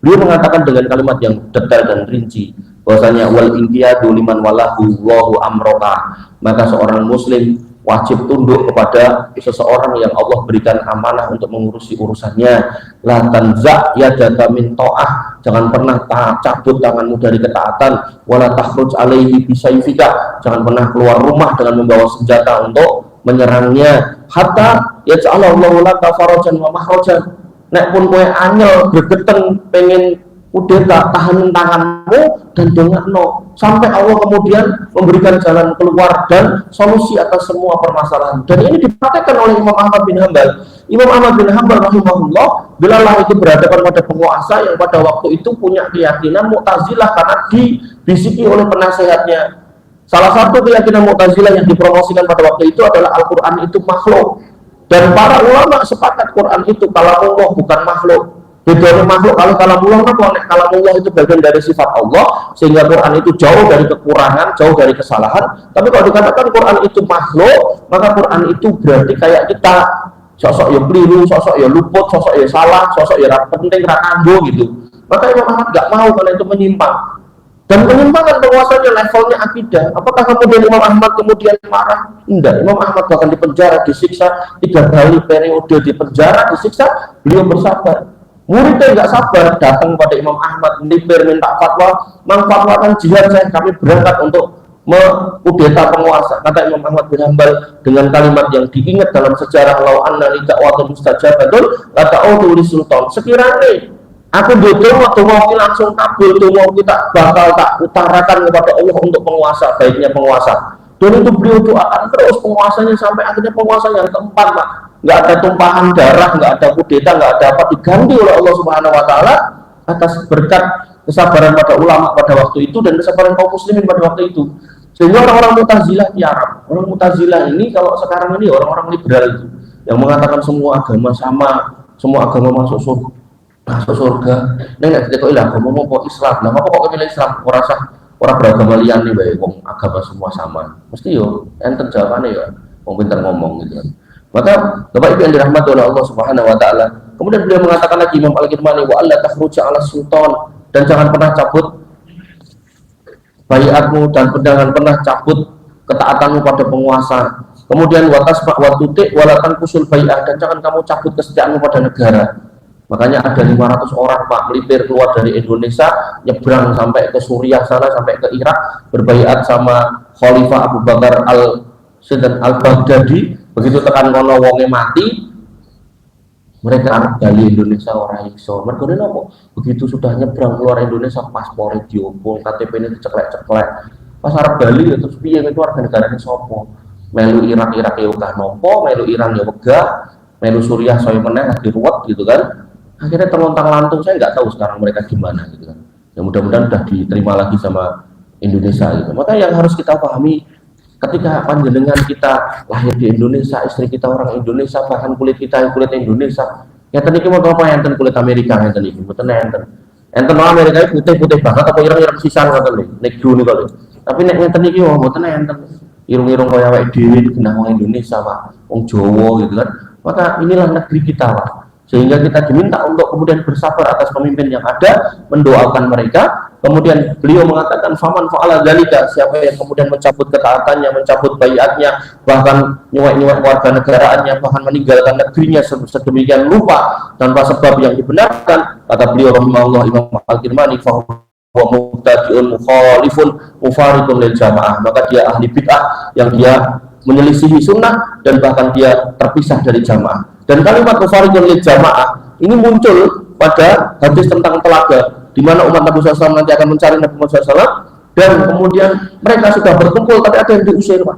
Beliau mengatakan dengan kalimat yang detail dan rinci bahwasanya wal inqiyadu liman walahu Allahu amroka. Maka seorang muslim wajib tunduk kepada seseorang yang Allah berikan amanah untuk mengurusi urusannya. La tanza yadaka min ta'ah, jangan pernah cabut tanganmu dari ketaatan. Wala takhruj alaihi bisayfika, jangan pernah keluar rumah dengan membawa senjata untuk menyerangnya. Hatta yaj'alallahu laka farajan wa mahrajan, nek pun kowe anyel gregeten pengen kudeta tahan tanganmu dan dongakno sampai Allah kemudian memberikan jalan keluar dan solusi atas semua permasalahan. Dan ini dipraktekkan oleh Imam Ahmad bin Hanbal. Imam Ahmad bin Hanbal rahimahullah bila itu berhadapan pada penguasa yang pada waktu itu punya keyakinan Mu'tazilah karena dibisiki oleh penasehatnya. Salah satu keyakinan Mu'tazilah yang dipromosikan pada waktu itu adalah Al-Quran itu makhluk. Dan para ulama sepakat Quran itu kalamullah bukan makhluk. Bedanya makhluk kalau kalamullah kan kalamullah itu bagian dari sifat Allah, sehingga Quran itu jauh dari kekurangan, jauh dari kesalahan. Tapi kalau dikatakan Quran itu makhluk, maka Quran itu berarti kayak kita sosok ya keliru, sosok ya luput, sosok ya salah, sosok ya penting, rakanggo gitu. Maka Imam Ahmad nggak mau karena itu menyimpang. Dan penyimpangan penguasanya levelnya akidah. Apakah kemudian Imam Ahmad kemudian marah? Enggak. Imam Ahmad bahkan dipenjara, disiksa 3 kali periode di penjara, disiksa, beliau bersabar. Muridnya nggak sabar, datang pada Imam Ahmad, melipir, minta fatwa, mengfatwakan jihad saya, kami berangkat untuk mengkudeta penguasa. Kata Imam Ahmad bin Hanbal dengan kalimat yang diingat dalam sejarah, lau anna li da'watun mustajabatun la ta'udu li sultan. Sekiranya aku duduk waktu mau langsung kabul, tuh mau kita bakal tak utarakan kepada Allah untuk penguasa, baiknya penguasa. Dan itu beliau doakan terus penguasanya sampai akhirnya penguasa yang keempat, Pak. Nggak ada tumpahan darah, nggak ada kudeta, nggak ada apa, diganti oleh Allah Subhanahu Wa Taala atas berkat kesabaran pada ulama pada waktu itu dan kesabaran kaum muslimin pada waktu itu. Sehingga orang-orang Mu'tazilah tiarap. Orang Mu'tazilah ini kalau sekarang ini orang-orang liberal itu yang mengatakan semua agama sama, semua agama masuk surga. Nek kok ilang agama mau Islam. Lah kok milih Islam? Ora beragama liyan nih bae wong agama semua sama. Mesti yo enten jawabane ya. Wong pinter ngomong gitu kan. Maka Bapak Ibu yang dirahmati oleh Allah Subhanahu Wa Taala. Kemudian beliau mengatakan lagi Imam Al-Kirmani, wa alla takhruja 'ala sultan, dan jangan pernah cabut baiatmu dan jangan pernah cabut ketaatanmu pada penguasa. Kemudian watas wa tutik walatan kusul bai'ah, dan jangan kamu cabut kesetiaanmu pada negara. Makanya ada 500 orang Pak melipir keluar dari Indonesia, nyebrang sampai ke Suriah sana, sampai ke Irak, berbaiat sama Khalifah Abu Bakar al-Baghdadi. Begitu tekan kono wonge mati, mereka dari Indonesia orang iso. Mereka apa? Begitu sudah nyebrang keluar Indonesia, paspornya diopong, KTP ini diceklek-ceklek. Pas Arab Bali terus piye itu warga negaranya sopo? Melu Irak ya udah nompo, melu Iran ya wegah, melu Suriah saya meneh lagi ruwet gitu kan. Akhirnya terlontang-lantung, saya nggak tahu sekarang mereka gimana gitu kan. Ya mudah-mudahan sudah diterima lagi sama Indonesia gitu. Maka yang harus kita pahami, ketika panjenengan kita lahir di Indonesia, istri kita orang Indonesia, bahkan kulit kita kulit Indonesia, ya tadi kita mau apa enten kulit Amerika, enten ini, betul enten orang Amerika putih banget, apa ireng-ireng sisan kata nih, negro nih kali. Tapi enten ini mau betul enten irung-irung kaya awake dhewe kena orang Indonesia Pak, orang Jawa gitu kan. Maka inilah negeri kita Pak. Sehingga kita diminta untuk kemudian bersabar atas pemimpin yang ada, mendoakan mereka. Kemudian beliau mengatakan faman fa'ala dzalika, siapa yang kemudian mencabut ketaatannya, mencabut baiatnya, bahkan nyuwek-nyuwek warga negaraannya, bahkan meninggalkan negerinya sedemikian lupa tanpa sebab yang dibenarkan, kata beliau rahimahullah Imam Al-Kirmani, fa huwa mubtadi'un mukhalifun mufariqun lil jamaah, maka dia ahli bid'ah yang dia menyelisihi sunnah dan bahkan dia terpisah dari jamaah. Dan kalimat mufariqun lil jamaah ini muncul pada hadis tentang telaga, di mana umat Nabi SAW nanti akan mencari Nabi Muhammad SAW, dan kemudian mereka sudah berkumpul tapi ada yang diusir Pak.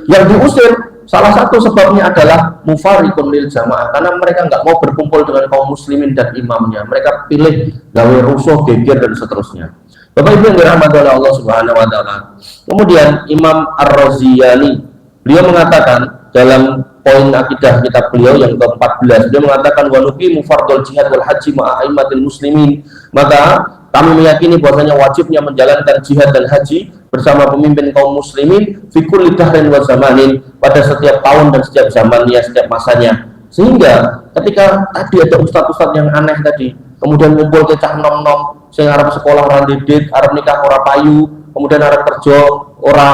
Yang diusir salah satu sebabnya adalah mufariqun lil jamaah, karena mereka nggak mau berkumpul dengan kaum muslimin dan imamnya. Mereka pilih gawe rusuh, geger dan seterusnya. Bapak Ibu yang dirahmati oleh Allah Subhanahu Wa Taala. Kemudian Imam Ar-Raziyani beliau mengatakan dalam poin akidah kitab beliau yang ke-14, dia mengatakan wa nuqimu fardhul jihad wal haji ma'a aimatil muslimin, maka kami meyakini bahwasanya wajibnya menjalankan jihad dan haji bersama pemimpin kaum muslimin fi kulli dahrin wa zamanin, pada setiap tahun dan setiap zamannya, setiap masanya. Sehingga ketika tadi ada ustadz-ustadz yang aneh tadi, kemudian ngumpul ke cah nom-nom sing arep sekolah ora didik, arep nikah ora payu, kemudian arep kerja ora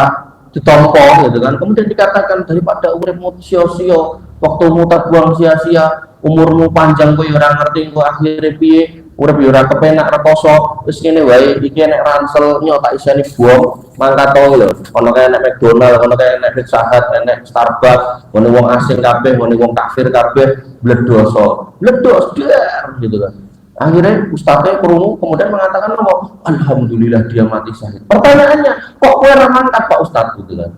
ditompo gitu kan. Kemudian dikatakan daripada uripmu sia-sia, waktumu tak buang sia-sia, umurmu panjang kowe ora ngerti kok akhire piye, urip yo ora kepenak rekoso, wis ngene wae iki nek ransel nyok tak iseni bom, mangkat to lho. Ono kaya nek McDonald, ono kaya nek Pizza Hut, nek Starbucks, ono wong asing kabeh, ono wong kafir kabeh, bledoso. Bledos der gitu kan. Akhirnya ustadznya kerungu kemudian mengatakan alhamdulillah dia mati syahid. Pertanyaannya, kok kowe ora mangkat Pak Ustadz gitu kan?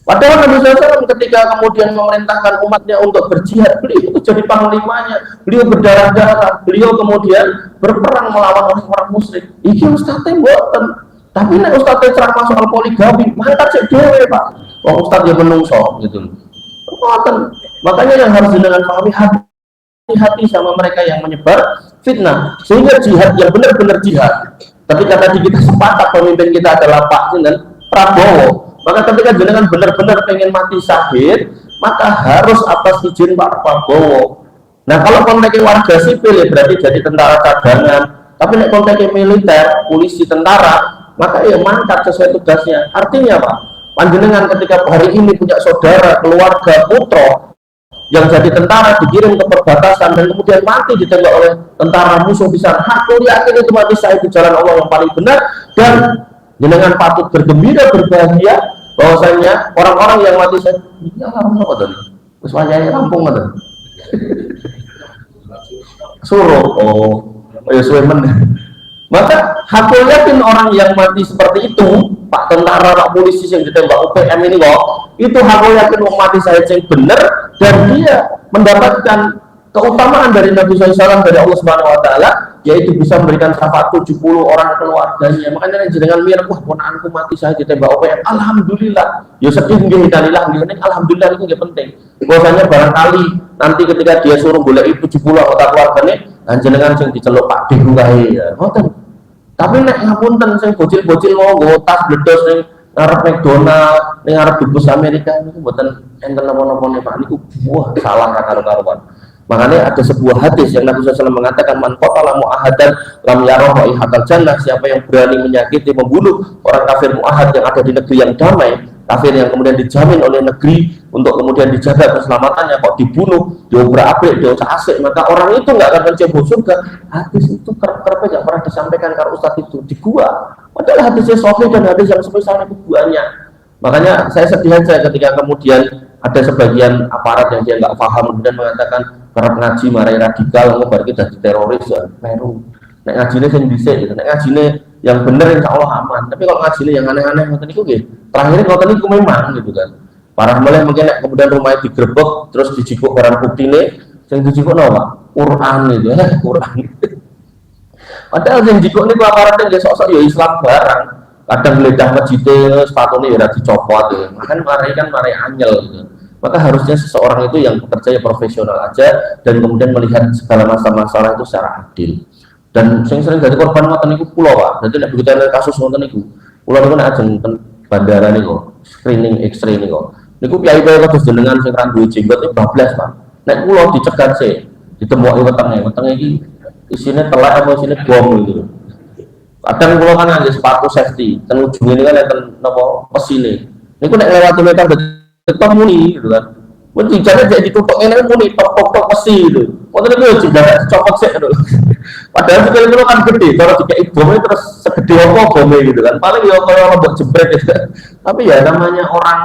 Padahal Nabi SAW ketika kemudian memerintahkan umatnya untuk berjihad, beliau itu jadi panglimanya, beliau berdarah-darah, beliau kemudian berperang melawan orang-orang musyrik. Iki ustadznya mboten. Tapi nek ustadznya ceramah soal poligami, mangkat sik dhewe Pak. Wong ustadz yang menungso gitu. Mboten. Makanya yang harus dengan pahami hati sama mereka yang menyebar fitnah, sehingga jihad yang benar-benar jihad. Ketika tadi kita sepakat pemimpin kita adalah Pak Prabowo, maka ketika jenengan benar-benar pengen mati syahid, maka harus atas izin Pak Prabowo. Nah kalau konteksnya warga sipil ya berarti jadi tentara cadangan, Tapi nek konteksnya militer, polisi, tentara, maka ya mangkat sesuai tugasnya. Artinya apa? Panjenengan ketika hari ini punya saudara, keluarga, putra yang jadi tentara dikirim ke perbatasan dan kemudian mati ditembak oleh tentara musuh di sana, hakul yakin itu mati syahid di jalan Allah yang paling benar, dan jenengan patut bergembira, berbahagia bahwasanya orang-orang yang mati syahid ini orang apa tadi? Terus wajahnya rampung ada. Suruh, ya suwemen. Maka hakul yakin orang yang mati seperti itu, Pak tentara, Pak polisi yang ditembak UPM ini kok, itu hakul yakin mati saya yang benar dan dia mendapatkan keutamaan dari Nabi SAW dari Allah Subhanahu Wa Taala, yaitu bisa memberikan syafaat 70 orang keluarganya. Makanya jenengan mir, wah ponakanku mati saya ditembak UPM, alhamdulillah. Ya sedih nggih dalillah ngene, alhamdulillah itu nggih penting. Bahwasanya barangkali nanti ketika dia suruh golek 70 anggota keluarganya, jenengan sing diceluk Pak Dehu kae ya. Ngoten. Tapi nek ngapunten sing bocil-bocil mau nggo tas bledos ning ngarep McDonald, ning ngarep dubes Amerika niku mboten enten napa-napa Pak niku wah salah karo-karuan. Makanya ada sebuah hadis yang Nabi SAW mengatakan man qatala mu'ahadan lam yarah raihatal jannah, siapa yang berani menyakiti, membunuh orang kafir mu'ahad yang ada di negeri yang damai, kafir yang kemudian dijamin oleh negeri untuk kemudian dijaga keselamatannya, kok dibunuh, diobrak-abrik, diocak-asik, maka orang itu nggak akan mencebur surga. Hadis itu kerap-kerap nggak pernah disampaikan karena Ustadz itu di gua, padahal hadisnya sahih dan hadis yang semisal itu buahnya. Makanya saya sedih aja ketika kemudian ada sebagian aparat yang dia nggak paham kemudian mengatakan kerap ngaji marai radikal, ngobar kita jadi teroris ya, meru. Nek ngajine sing dhisik gitu, nek ngajine yang bener insya Allah aman. Tapi kalau ngajine yang aneh-aneh ngoten niku nggih, terakhir ngoten niku memang gitu kan. Parah mulai mungkin nek kemudian rumahnya digerebek terus dijikuk barang buktine, sing dijikuk napa? Quran itu, Quran. Padahal yang dijikuk niku aparatnya nggih sok-sok ya Islam barang. Kadang geledah masjidnya, sepatunya ya dicopot ya. Makan marai anyel gitu. Maka harusnya seseorang itu yang bekerja profesional aja dan kemudian melihat segala masalah itu secara adil. Dan sering jadi korban ngoten niku kula Pak. Dadi nek begitu ada kasus ngoten niku, kula niku nek ajeng ten bandara niku, screening X-ray niku. Niku piye-piye kados jenengan sing ra duwe jenggot itu bablas Pak. Nek kula dicegat sih, ditemoki wetenge iki isine telak apa isine bom gitu. Kadang kula kan nganggo sepatu safety, ten ujung ini kan enten napa pesine. Niku nek lewat meter tetep muni gitu kan. Mun dijane jadi ditutuk ngene muni tok-tok besi gitu. Wonten niku juga copot sik gitu. Padahal sikil kula kan gede, kalau dikek bome terus segede apa bome gitu kan. Paling ya kaya lombok jebret gitu. Tapi ya namanya orang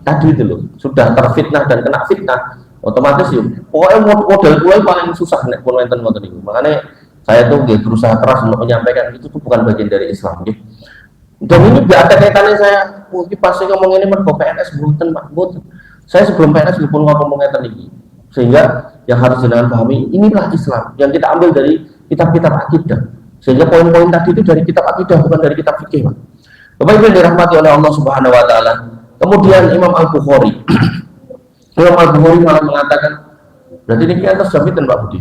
tadi itu loh, sudah terfitnah dan kena fitnah, otomatis ya pokoknya model kula paling susah nek pun enten ngoten niku. Makanya saya tuh berusaha keras untuk menyampaikan itu tuh bukan bagian dari Islam gitu. Dan ini gak ada kaitannya saya pasti ngomong ini mergo PNS mboten Pak, mboten. Saya sebelum PNS pun ngomong ngeten iki. Sehingga yang harus jenengan pahami inilah Islam yang kita ambil dari kitab-kitab akidah. Sehingga poin-poin tadi itu dari kitab akidah bukan dari kitab fikih Pak. Bapak Ibu yang dirahmati oleh Allah Subhanahu wa taala. Kemudian Imam Al-Bukhari. Imam Al-Bukhari malah mengatakan berarti ini kita jaminan Pak Budi.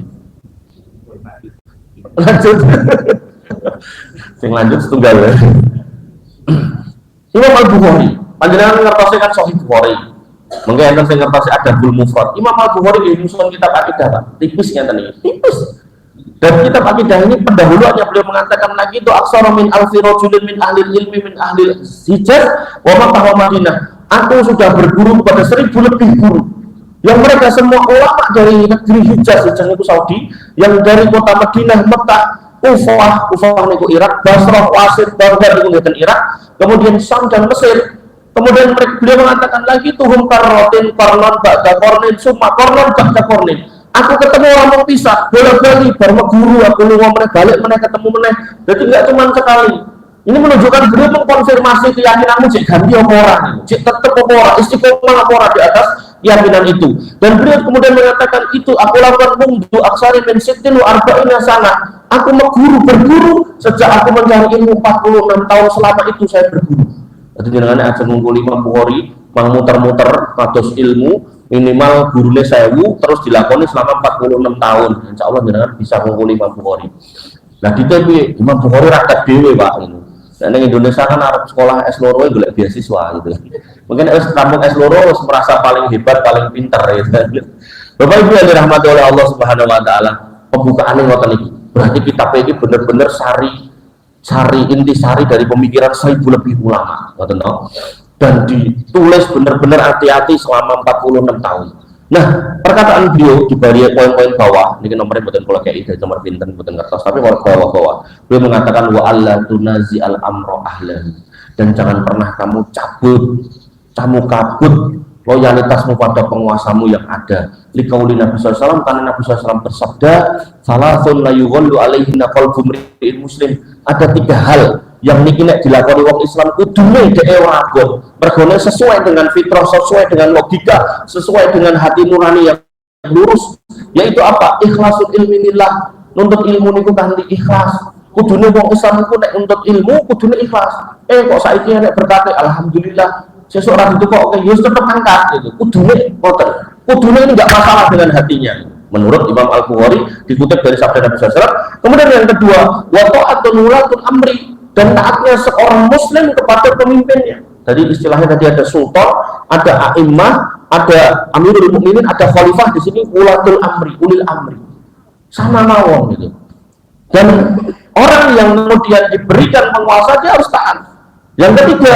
Lanjut. Sing lanjut setunggal ya. Imam Al-Bukhari, panjenengan ngertos kan Sahih Bukhari. Mungkin enten sing ngertos Adabul Mufrad. Imam Al-Bukhari nggih nyusun kitab akidah, Pak. Tipis ngeten iki. Tipis. Dan kitab akidah ini pendahuluannya beliau mengatakan lagi itu aksara min alfi rajulin min ahli ilmi min ahli Hijaz wa Makkah wa Madinah. Aku sudah berguru kepada 1000 lebih guru. Yang mereka semua ulama dari negeri Hijaz itu Saudi, yang dari kota Madinah, Mekah, Kufah niku Irak, Basrah, Wasit, Baghdad niku ngeten Irak, kemudian Syam dan Mesir. Kemudian beliau mengatakan lagi tuhum karotin, kornon, ba'da kornin, summa kornon, ba'da kornin. Aku ketemu orang mau pisah, bolak-balik, baru guru, aku lu ngomong balik, meneh ketemu meneh. Jadi nggak cuma sekali. Ini menunjukkan beliau mengkonfirmasi keyakinanmu cek ganti apa orang, cek tetap apa orang, istiqomah apa orang di atas keyakinan itu. Dan beliau kemudian mengatakan itu aku lakukan mundu aksari min sittin wa arba'ina sana. Aku berguru sejak aku mencari ilmu 46 tahun, selama itu saya berguru. Jadi dengan aja ngumpul Imam Bukhari, mang muter-muter kados ilmu minimal gurune 1000 terus dilakoni selama 46 tahun. Insya Allah jenengan bisa ngumpul Imam Bukhari. Nah di TV Imam Bukhari rakyat dewe Pak ini. Dan di Indonesia kan Arab sekolah S2 golek beasiswa gitu. Mungkin tampung S2 merasa paling hebat, paling pintar gitu. Bapak Ibu yang dirahmati oleh Allah Subhanahu wa taala, pembukaan ngoten iki. Berarti kitab ini benar-benar intisari dari pemikiran 1000 lebih ulama, dan ditulis benar-benar hati-hati selama 46 tahun. Nah, perkataan beliau di poin-poin bawah, ini nomornya bukan kalau kayak itu, nomor pinten bukan kertas, tapi kalau bawah-bawah, beliau mengatakan wa alla tunazi al amro ahlan, dan jangan pernah kamu kabut loyalitasmu pada penguasamu yang ada. Liqauli Nabi SAW, karena Nabi SAW bersabda, salasun la yughallu alaihinna qalbu mri'in muslim. Ada 3 hal yang niki nek dilakoni wong Islam kudune dhek ora abot. Mergone sesuai dengan fitrah, sesuai dengan logika, sesuai dengan hati nurani yang lurus. Yaitu apa? Ikhlasul ilmi lillah. Nuntut ilmu niku kanthi ikhlas. Kudune wong Islam niku nek nuntut ilmu kudune ikhlas. Kok saiki nek berkata alhamdulillah seseorang itu kok yus tetap angkat gitu. Kudune ini enggak masalah dengan hatinya. Menurut Imam Al-Bukhari dikutip dari sabda Nabi SAW. Kemudian yang kedua, wa ta'atun wulatul amri, dan taatnya seorang muslim kepada pemimpinnya. Tadi istilahnya tadi ada sultan, ada a'immah, ada amirul mukminin, ada khalifah, di sini wulatul amri, ulil amri. Sama mawon gitu. Dan orang yang kemudian diberikan penguasa dia harus taat. Yang ketiga,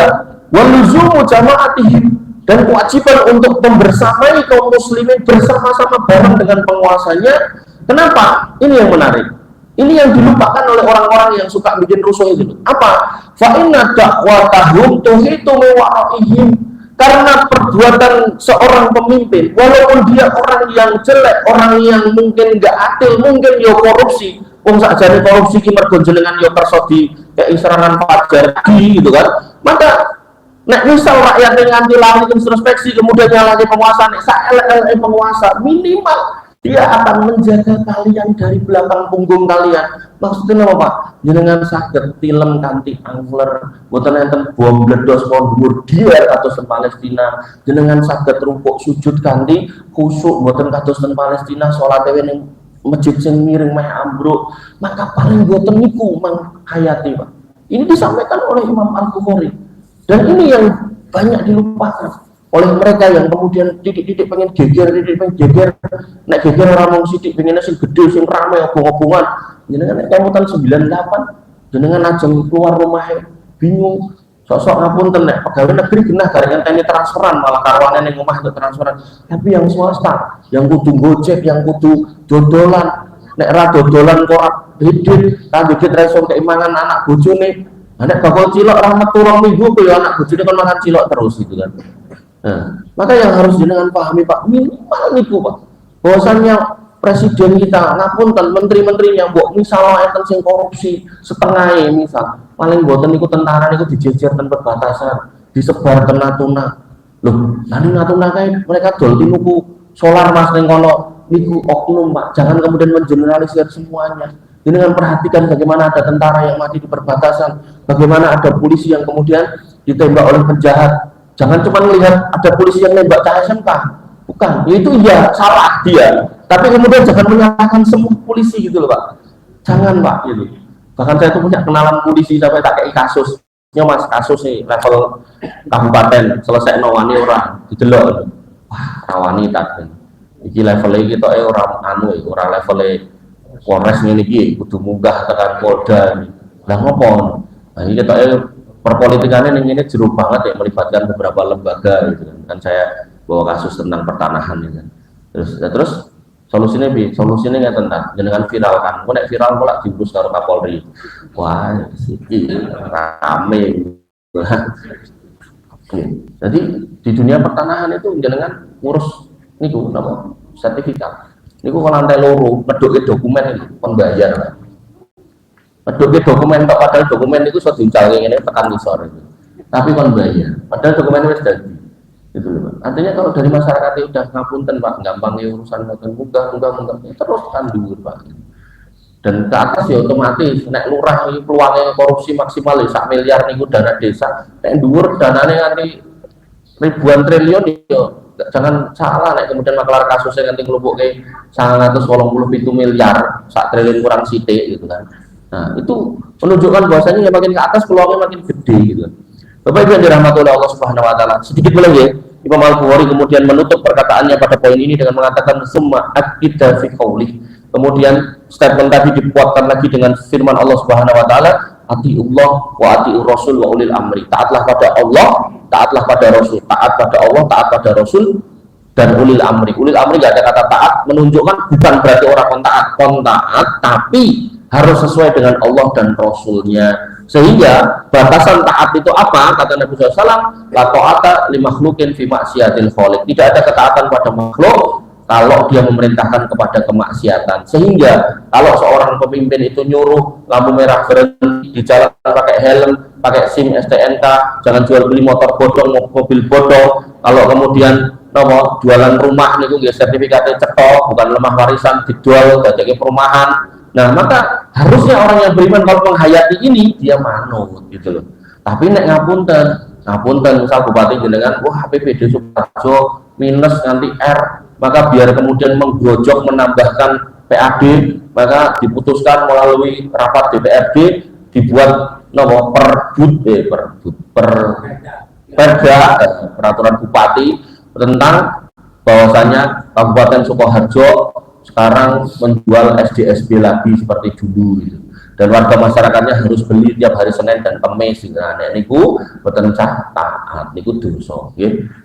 waluzumu jama'atihim, dan kewajiban untuk membersamai kaum muslimin bersama-sama bareng dengan penguasanya. Kenapa? Ini yang menarik. Ini yang dilupakan oleh orang-orang yang suka bikin rusuh itu. Apa? Fa inna da'watahum tuhitu mewa'ihim, karena perbuatan seorang pemimpin, walaupun dia orang yang jelek, orang yang mungkin nggak adil, mungkin yo korupsi, wong sakjane korupsi ki mergo jenengan yo kersa di kayak serangan fajar gitu kan. Maka nek misal rakyat yang nganti lali introspeksi kemudian nyalahkan penguasa, nek saelek penguasa, minimal dia akan menjaga kalian dari belakang punggung kalian. Maksudnya apa Pak? Jenengan saged tilem kanthi angler, boten enten bom bledos mon dhuwur dier kados ten Palestina. Jenengan saged rumpuk sujud kanthi khusyuk boten kados ten Palestina, salate ning masjid sing miring meh ambruk. Maka paling boten niku menghayati Pak. Ini disampaikan oleh Imam Al-Bukhari. Dan ini yang banyak dilupakan oleh mereka yang kemudian titik-titik pengen geger, nek geger orang mau sidik pengennya sing gede, sing ramai, obong-obongan. Jenengan nek kemutan 98, jenengan aja keluar rumahnya bingung, sok-sok ngapunten nek pegawai negeri genah garingan teni transferan, malah karwane ning omah itu transferan. Tapi yang swasta, yang kudu gojek, yang kudu dodolan, nek ra dodolan kok didit, ta didit ra iso keimangan anak bojone. Anak bakal cilok rahmat turun minggu ke ya anak bojone kan makan cilok terus gitu kan. Nah, maka yang harus jenengan pahami Pak, minimal niku Pak, bahwasannya presiden kita ngapunten menteri-menterinya mbok misal enten sing korupsi setengah misal paling mboten niku tentara niku dijejer ten perbatasan, disebar ten Natuna. Loh, nanti Natuna kae mereka dol tinuku solar Mas ning kono niku oknum Pak. Jangan kemudian mengeneralisir semuanya. Dengan perhatikan bagaimana ada tentara yang mati di perbatasan, bagaimana ada polisi yang kemudian ditembak oleh penjahat. Jangan cuma melihat ada polisi yang nembak KSMK, bukan, itu ya salah dia. Tapi kemudian jangan menyalahkan semua polisi gitu loh Pak. Jangan Pak gitu. Bahkan saya tuh punya kenalan polisi sampai tak kayak kasusnya Mas, kasus nih level kabupaten selesai nawani orang didelok. Wah rawani tak. Iki levelnya kita orang orang levelnya Polres ini kudu munggah tekan Polda ini. Lah ngopo? Nah ini kita perpolitikannya ini jeruk banget ya, melibatkan beberapa lembaga gitu kan. Kan saya bawa kasus tentang pertanahan gitu kan. Terus solusinya solusinya nggak tentang dengan viral kan. Kok nek viral malah diurus karo Kapolri. Wah, iki rame. Jadi di dunia pertanahan itu jenengan ngurus niku napa? Sertifikat. Niku kalau lantai loro, ngeduke dokumen itu pembayar. Ngeduke dokumen tok padahal dokumen itu sudah diuncalke ngene tekan ngisor itu. Tapi kon bayar. Padahal dokumennya wis dadi. Gitu loh. Artinya kalau dari masyarakat itu udah ngapunten Pak, gampang urusan ngoten munggah terus kan dhuwur Pak. Dan ke atas ya otomatis nek lurah iki peluangnya korupsi maksimal 1 miliar niku dana desa, nek dhuwur danane nganti ribuan triliun ya. Jangan salah nek kemudian maklar kasusnya nanti ngelumpuke 987 miliar 1 triliun kurang sithik gitu kan. Nah, itu menunjukkan bahwasanya makin ke atas peluangnya makin gede gitu. Bapak Ibu yang dirahmati oleh Allah Subhanahu wa taala. Sedikit lagi ya, Imam Al-Bukhari kemudian menutup perkataannya pada poin ini dengan mengatakan summa akida fi qauli. Kemudian statement tadi dikuatkan lagi dengan firman Allah Subhanahu wa taala, atiullah wa atiur rasul wa ulil amri. Taatlah pada Allah, taatlah pada Rasul. Taat pada Allah, taat pada Rasul dan ulil amri. Ulil amri enggak ada kata taat, menunjukkan bukan berarti orang kontaat, tapi harus sesuai dengan Allah dan Rasulnya. Sehingga batasan taat itu apa? Kata Nabi SAW, la ta'ata li makhluqin fi maksiatil khaliq. Tidak ada ketaatan pada makhluk kalau dia memerintahkan kepada kemaksiatan. Sehingga kalau seorang pemimpin itu nyuruh lampu merah berhenti di jalan, pakai helm, pakai SIM STNK, jangan jual beli motor bodong, mobil bodong. Kalau kemudian jualan rumah niku nggih sertifikatnya cetok, bukan lemah warisan, dijual dadake perumahan. Nah, maka harusnya orang yang beriman kalau menghayati ini dia manut gitu loh. Tapi nek ngapunten misal bupati jenengan, wah APBD Sukoharjo minus nanti R, maka biar kemudian menggrojok menambahkan PAD, maka diputuskan melalui rapat DPRD dibuat perda peraturan bupati tentang bahwasanya Kabupaten Sukoharjo sekarang menjual SDSB lagi seperti dulu gitu. Dan warga masyarakatnya harus beli tiap hari Senin dan Kamis. Nah, niku boten taat, niku dosa.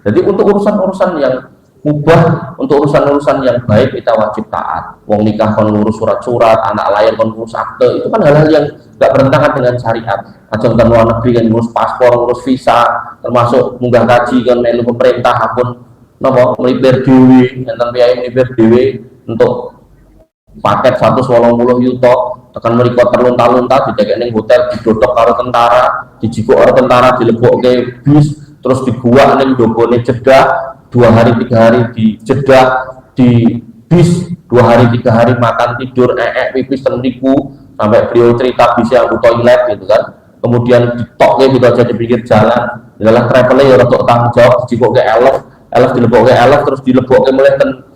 Jadi untuk urusan-urusan yang mubah, untuk urusan-urusan yang baik kita wajib taat. Wong nikah kon ngurus surat-surat, anak lahir kon ngurus akte, itu kan hal-hal yang nggak bertentangan dengan syariat. Ajeng ke luar negeri kan ngurus paspor, ngurus visa, termasuk munggah kaji kan melu pemerintah pun napa melipir dhewe, enten piyai melipir dhewe untuk paket 180 yuto tekan mriko terlunta-lunta didekek ning hotel, didodok karo tentara, dijikuk karo tentara, dilebokke bis, terus diguak ning ndogone Jeddah 2 hari 3 hari di Jeddah, di bis 2 hari 3 hari makan tidur pipis ten niku, sampai beliau cerita bisa aku toilet gitu kan. Kemudian ditokke gitu aja di pinggir jalan. Adalah travelnya ya untuk tanggung jawab, dijikokke elef dilebokke elef, terus dilebokke mulai ten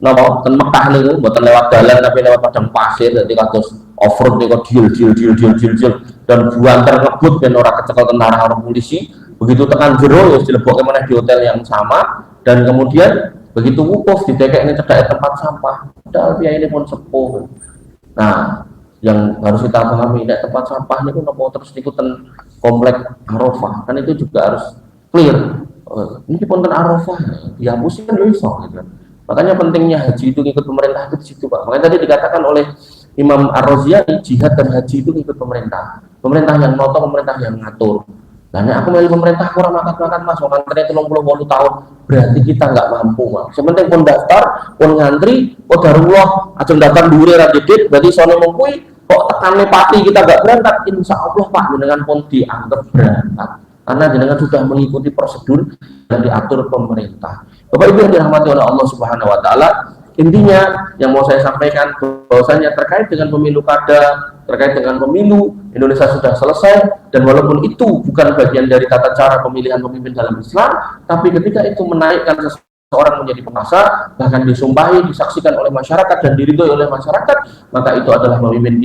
Mekah niku mboten lewat dalan tapi lewat padang pasir, dadi kados off-road niku dil dan buanter ngebut ben ora kecekel tentara karo polisi. Begitu tekan jero ya dilebokke meneh di hotel yang sama, dan kemudian begitu wukuf didekek ini cedake tempat sampah. Padahal dia ini pun sepuh. Nah, yang harus kita pahami, nek tempat sampah niku napa terus niku ten komplek Arafah, kan itu juga harus clear. Ini pun ten Arafah dihapusin kan iso gitu. Makanya pentingnya haji itu ikut pemerintah itu di situ, Pak. Makanya tadi dikatakan oleh Imam Ar-Raziani, jihad dan haji itu ikut pemerintah. Pemerintah yang noto, pemerintah yang ngatur. Nah, aku milih pemerintah kurang makan Mas, orang ngantri 38 tahun, berarti kita nggak mampu, Mas. Sementing pun daftar, pun ngantri, darullah, ajeng daftar dhuwure ra didit, berarti sone mengkui kok tekane pati kita nggak berangkat, insya Allah Pak jenengan pun dianggap berangkat. Karena jenengan sudah mengikuti prosedur yang diatur pemerintah. Bapak Ibu yang dirahmati oleh Allah Subhanahu wa taala, intinya yang mau saya sampaikan bahwasanya terkait dengan pemilu kada, terkait dengan pemilu Indonesia sudah selesai, dan walaupun itu bukan bagian dari tata cara pemilihan pemimpin dalam Islam, tapi ketika itu menaikkan seseorang menjadi penguasa, bahkan disumpahi, disaksikan oleh masyarakat dan diridhoi oleh masyarakat, maka itu adalah pemimpin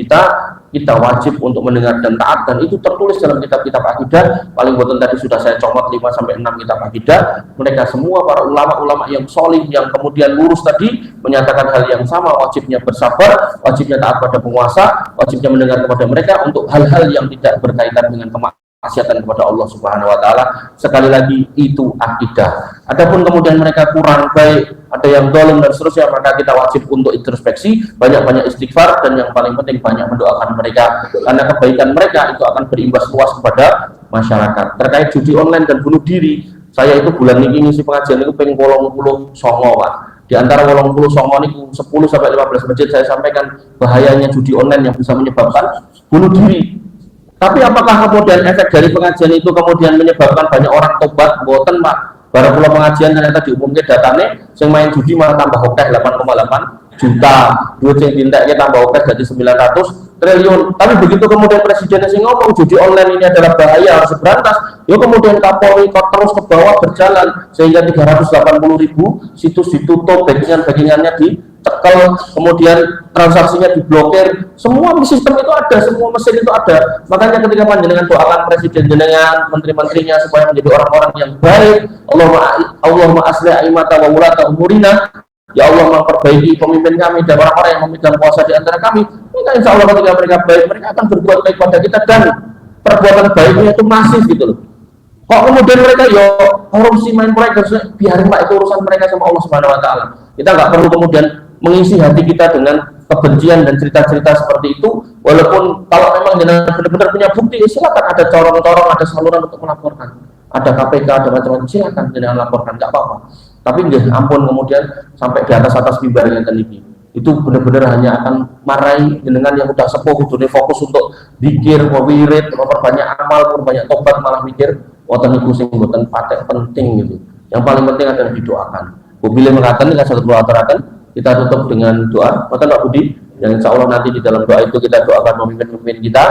kita wajib untuk mendengar dan taat, dan itu tertulis dalam kitab-kitab akidah. Paling boten tadi sudah saya comot 5-6 kitab akidah. Mereka semua para ulama-ulama yang solih, yang kemudian lurus tadi, menyatakan hal yang sama, wajibnya bersabar, wajibnya taat pada penguasa, wajibnya mendengar kepada mereka untuk hal-hal yang tidak berkaitan dengan kemaksiatan kepada Allah Subhanahu wa taala. Sekali lagi itu akidah. Adapun kemudian mereka kurang baik, ada yang zalim dan seterusnya, maka kita wajib untuk introspeksi, banyak-banyak istighfar, dan yang paling penting banyak mendoakan mereka, karena kebaikan mereka itu akan berimbas luas kepada masyarakat. Terkait judi online dan bunuh diri, saya itu bulan ini ngisi pengajian itu pengen 80 songo, Pak. Di antara 80 songo niku 10-15 masjid saya sampaikan bahayanya judi online yang bisa menyebabkan bunuh diri. Tapi apakah kemudian efek dari pengajian itu kemudian menyebabkan banyak orang tobat? Mboten, Pak. Baru pulau pengajian ternyata diumumkan datanya yang main judi malah tambah oke 8,8 juta, duit yang tintaknya tambah oke jadi 900 triliun. Tapi begitu kemudian presidennya sing ngomong judi online ini adalah bahaya, harus berantas, yuk kemudian Kapolri kok terus ke bawah berjalan sehingga 380.000 situs ditutup, backingannya ditekel, kemudian transaksinya diblokir. Semua sistem itu ada, semua mesin itu ada. Makanya ketika panjenengan doakan presiden jenengan, menteri-menterinya supaya menjadi orang-orang yang baik, Allahumma aslih aimata wa wulata umurina, Ya Allah memperbaiki pemimpin kami dan orang-orang yang memegang kuasa di antara kami. Maka insya Allah ketika mereka baik, mereka akan berbuat baik pada kita dan perbuatan baiknya itu masif gitu loh. Kok kemudian mereka korupsi main proyek, biarin Pak, itu urusan mereka sama Allah Subhanahu Wa Taala. Kita nggak perlu kemudian mengisi hati kita dengan kebencian dan cerita-cerita seperti itu. Walaupun kalau memang benar-benar punya bukti, silakan, ada corong-corong, ada saluran untuk melaporkan, ada KPK, ada macam-macam, silakan dengan laporkan, nggak apa-apa. Tapi nggih ampun kemudian sampai di atas mimbarnya tadi itu benar-benar hanya akan marahi dengan yang udah sepuh, kudune fokus untuk zikir, wirid, memperbanyak amal, memperbanyak tobat, malah mikir wonten niku sing mboten patek penting gitu. Yang paling penting adalah didoakan. Bila mengatakan dengan satu aturaken, kita tutup dengan doa. Maka Pak Budi, dan insya Allah nanti di dalam doa itu kita doakan pemimpin-pemimpin kita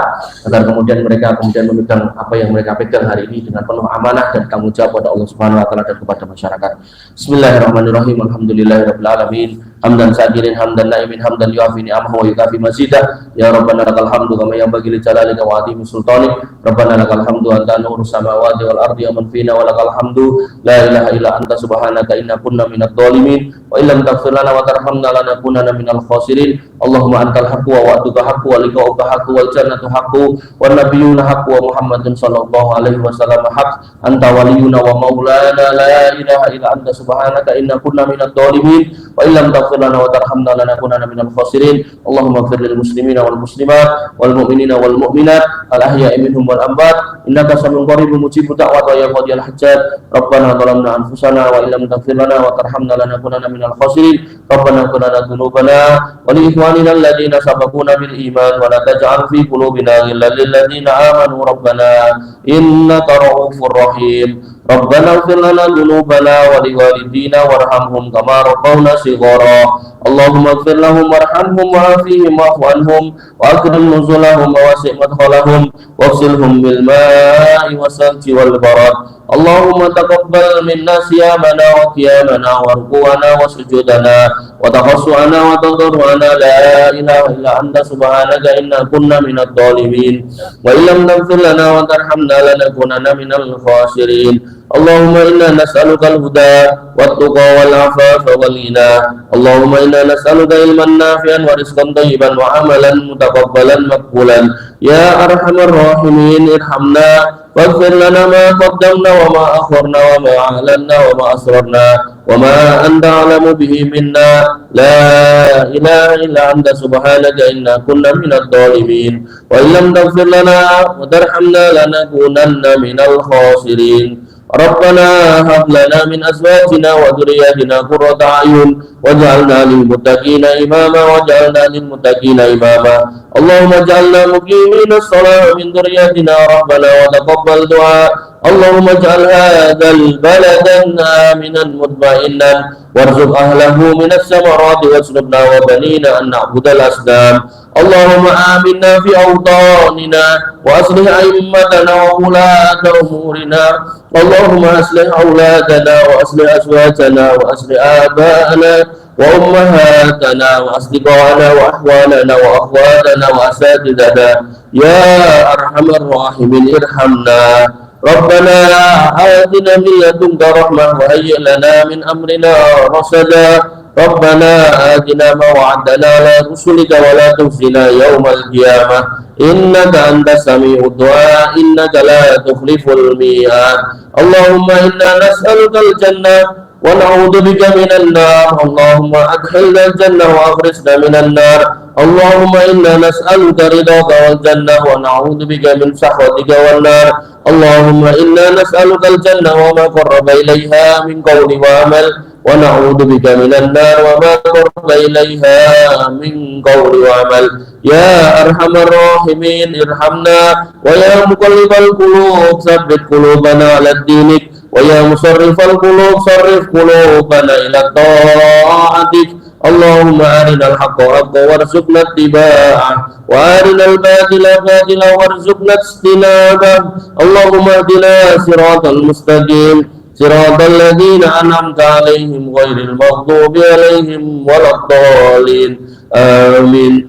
agar kemudian mereka memegang apa yang mereka pegang hari ini dengan penuh amanah dan tanggung jawab pada Allah Subhanahu Wa Taala dan kepada masyarakat. Bismillahirrahmanirrahim. Alhamdulillahirabbil alamin. Hamdan sakirin, hamdan naimin, hamdan yuafi ni'amahu wa yukafi mazidah. Ya Rabbana lakal hamdu kama yanbaghi li jalalika wa azimi sultanik. Rabbana lakal hamdu anta nurus samawati wal ardi wa man fina wa lakal hamdu la ilaha illa anta subhanaka inna kunna minadh dhalimin wa illam taghfir lana wa tarhamna lanakunanna minal khasirin. Allahumma antal haqqu wa wa'duka haqqu wa liqa'uka haqqu wal jannatu haqqu wa nabiyyuna haqqu wa Muhammadun sallallahu alaihi wasallam haqq. Anta waliyuna wa maulana la ilaha illa anta subhanaka inna kunna minadh dhalimin wa illam lana wa tarhamna lanakunanna minal khasirin. Allahumma ighfir lil muslimina wal muslimat wal mu'minina wal mu'minat al ahya'i minhum wal amwat innaka samiun qaribun mujibud da'wat wa ya qadiyal hajat. Rabbana zalamna anfusana wa illam taghfir lana wa tarhamna lanakunanna minal khasirin. Rabbana ighfir lana dhunubana wa li ikhwanina alladhina sabaquna bil iman wa la taj'al fi qulubina ghillan lil ladzina amanu rabbana innaka ra'ufur rahim. Rabbana ighfir lana dhunubana wa liwalidina warhamhum kama rabbawna shighara. Allahumma ighfir lahum warhamhum wa'afihim wa'fu anhum wa akrim nuzulahum wa wasi' madkhalahum waghsilhum bil ma'i wasalji wal barad. Allahumma taqabbal minna siyamana wa qiyamana wa ruku'ana wa sujudana wa taqassu'ana wa tadarru'ana la ilaha illa anta subhanaka inna kunna minadh dhalimin wa illam taghfir lana wa tarhamna lanakunanna minal khasirin. Allahumma inna nas'aluka al-huda wat-tuqa wal-'afafa wal-ghina. Allahumma inna nas'aluka ilman nafi'an wa rizqan thayyiban wa amalan mutaqabbalan maqbulan. Ya arhamar rahimin irhamna waghfir lana ma qaddamna wa ma akharna wa ma a'lanna wa ma asrarna wa ma anta a'lamu bihi minna la ilaha illa anta subhanaka inna kunna minadh dhalimin wa illam taghfir lana wa tarhamna lanakunanna minal khasirin. Rabbana hab lana min azwajina wa dhurriyyatina qurrata a'yun waj'alna lil muttaqina imama waj'alna lil muttaqina imama. Allahumma ij'alna muqimina as-salati min dhurriyyatina rabbana wa taqabbal du'a. Allahumma ij'al hadzal baladan aminan mutma'innan warzuq ahlahu minas samarati wasrifna wa banina an na'budal asnam. Allahumma aminna fi awtanina wa aslih a'immatana wa ulata umurina. Allahumma aslih auladana wa aslih azwajana wa aslih aba'ana wa ummahatana wa asdiqana wa ahwalana wa akhwatana wa asatidana. Ya arhamar rahimin irhamna. Rabbana atina min ladunka rahmah wa hayyi lana min amrina rasada. Rabbana atina ma wa'adtana ala rusulika wa la tukhzina yawmal qiyamah innaka antas sami'ud du'a innaka la tukhliful mi'ad. Allahumma inna nas'aluka al-jannah wa na'udzu bika minan nar. Allahumma adkhilna al-jannah wa akhrijna minan nar. Allahumma inna nas'aluka ridhaka wal jannah wa na'udzu bika min sakhatika wan nar. Allahumma inna nas'aluka al-jannah wa ma qarraba ilayha min qawli wa amal wa na'udzu bika minan nar wa ma qarraba ilayha min qawli wa amal. Ya arhamar rahimin irhamna wa ya muqallibal qulub tsabbit qulubana 'ala dinik wa ya musarrifal qulub sarrif qulubana ila ta'atik. Allahumma arinal haqqa haqqan warzuqna ittiba'ah wa arinal batila batilan warzuqna ijtinabah. Allahumma ihdina siratal mustaqim siratal ladzina an'amta 'alaihim ghairil maghdubi 'alaihim waladdallin. Amin.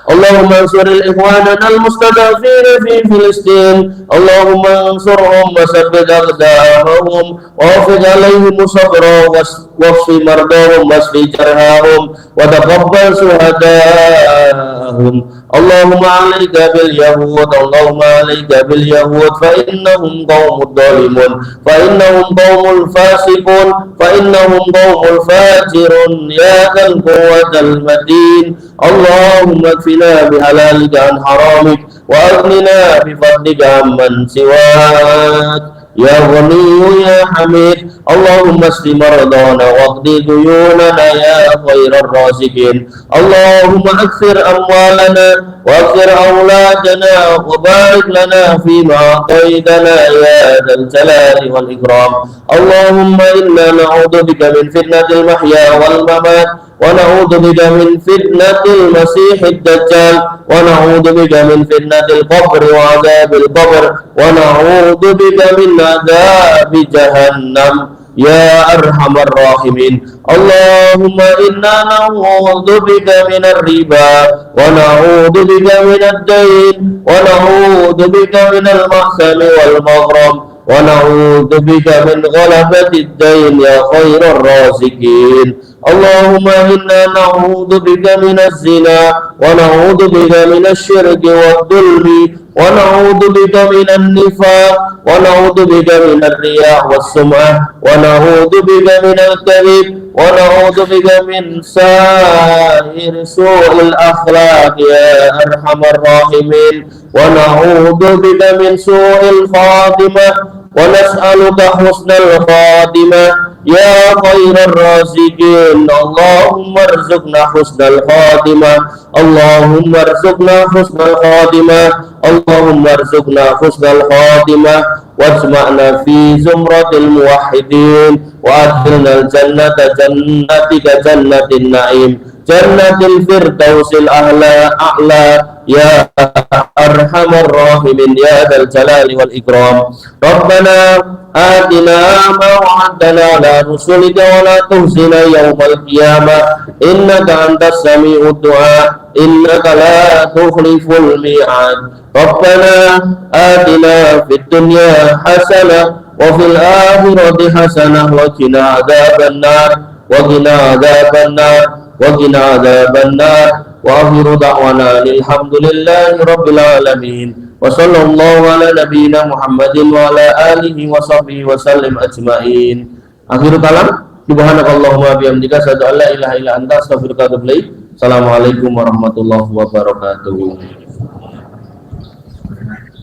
Allahumma ansuril ikhwanana al-mustada'afina fi Filistin. Allahumma ansurhum wa sabbit aqdamahum wa waffiq 'alaihim sabra واشف مرضاهم واشف جرحاهم وتقبل شهداءهم. اللهم عليك باليهود، اللهم عليك باليهود فإنهم قوم ظالمون، فإنهم قوم فاسقون، فإنهم قوم فاجرون يا ذا القوة المتين. اللهم اكفنا بحلالك عن حرامك وأغننا بفضلك عمن سواك يا غني يا حميد. اللهم اشف مرضانا واقض ديوننا يا خير الرازقين. اللهم اكثر اموالنا واكثر اولادنا وبارك لنا فيما اعطيتنا يا ذا الجلال والاكرام. اللهم انا نعوذ بك من فتنة المحيا والممات، ونعوذ بك من فتنة المسيح الدجال، ونعوذ بك من فتنة القبر وعذاب القبر، ونعوذ بك من عذاب جهنم يا أرحم الراحمين. اللهم إنا نعوذ بك من الربا، ونعوذ بك من الدين، ونعوذ بك من المحسن والمغرم، ونعوذ بك من غلبة الدين يا خير الرازقين. اللهم إنا نعوذ بك من الزنا، ونعوذ بك من الشرك والظلم، ونعوذ بك من النفاق، ونعوذ بك من الرياء والسمعة، ونعوذ بك من الكذب، ونعوذ بك من سائر سوء الأخلاق يا أرحم الراحمين. ونعوذ بك من سوء الخاتمة، ونسألك حسن الخاتمة يا خير الرازقين. اللهم ارزقنا حسن الخاتمة، اللهم ارزقنا حسن الخاتمة، اللهم ارزقنا حسن الخاتمة، واجمعنا في زمرة الموحدين، وأدخلنا الجنة جنتك جنة النعيم، جنة الفردوس الأعلى يا أرحم الراحمين يا ذا الجلال والإكرام. ربنا آتنا ما وعدتنا على رسلك ولا تخزنا يوم القيامة إنك أنت السميع الدعاء إنك لا تخلف الميعاد. ربنا آتنا في الدنيا حسنة وفي الآخرة حسنة وقنا عذاب النار، وقنا عذاب النار، وقنا عذاب النار. وآخر دعوانا الحمد لله رب العالمين، وصلى الله على نبينا محمد وعلى آله وصحبه وسلم أجمعين. Akhir kalam, subhanakallahumma bihamdika asyhadu an la ilaha illa anta astaghfiruka wa atubu ilaik. Assalamualaikum warahmatullahi wabarakatuh.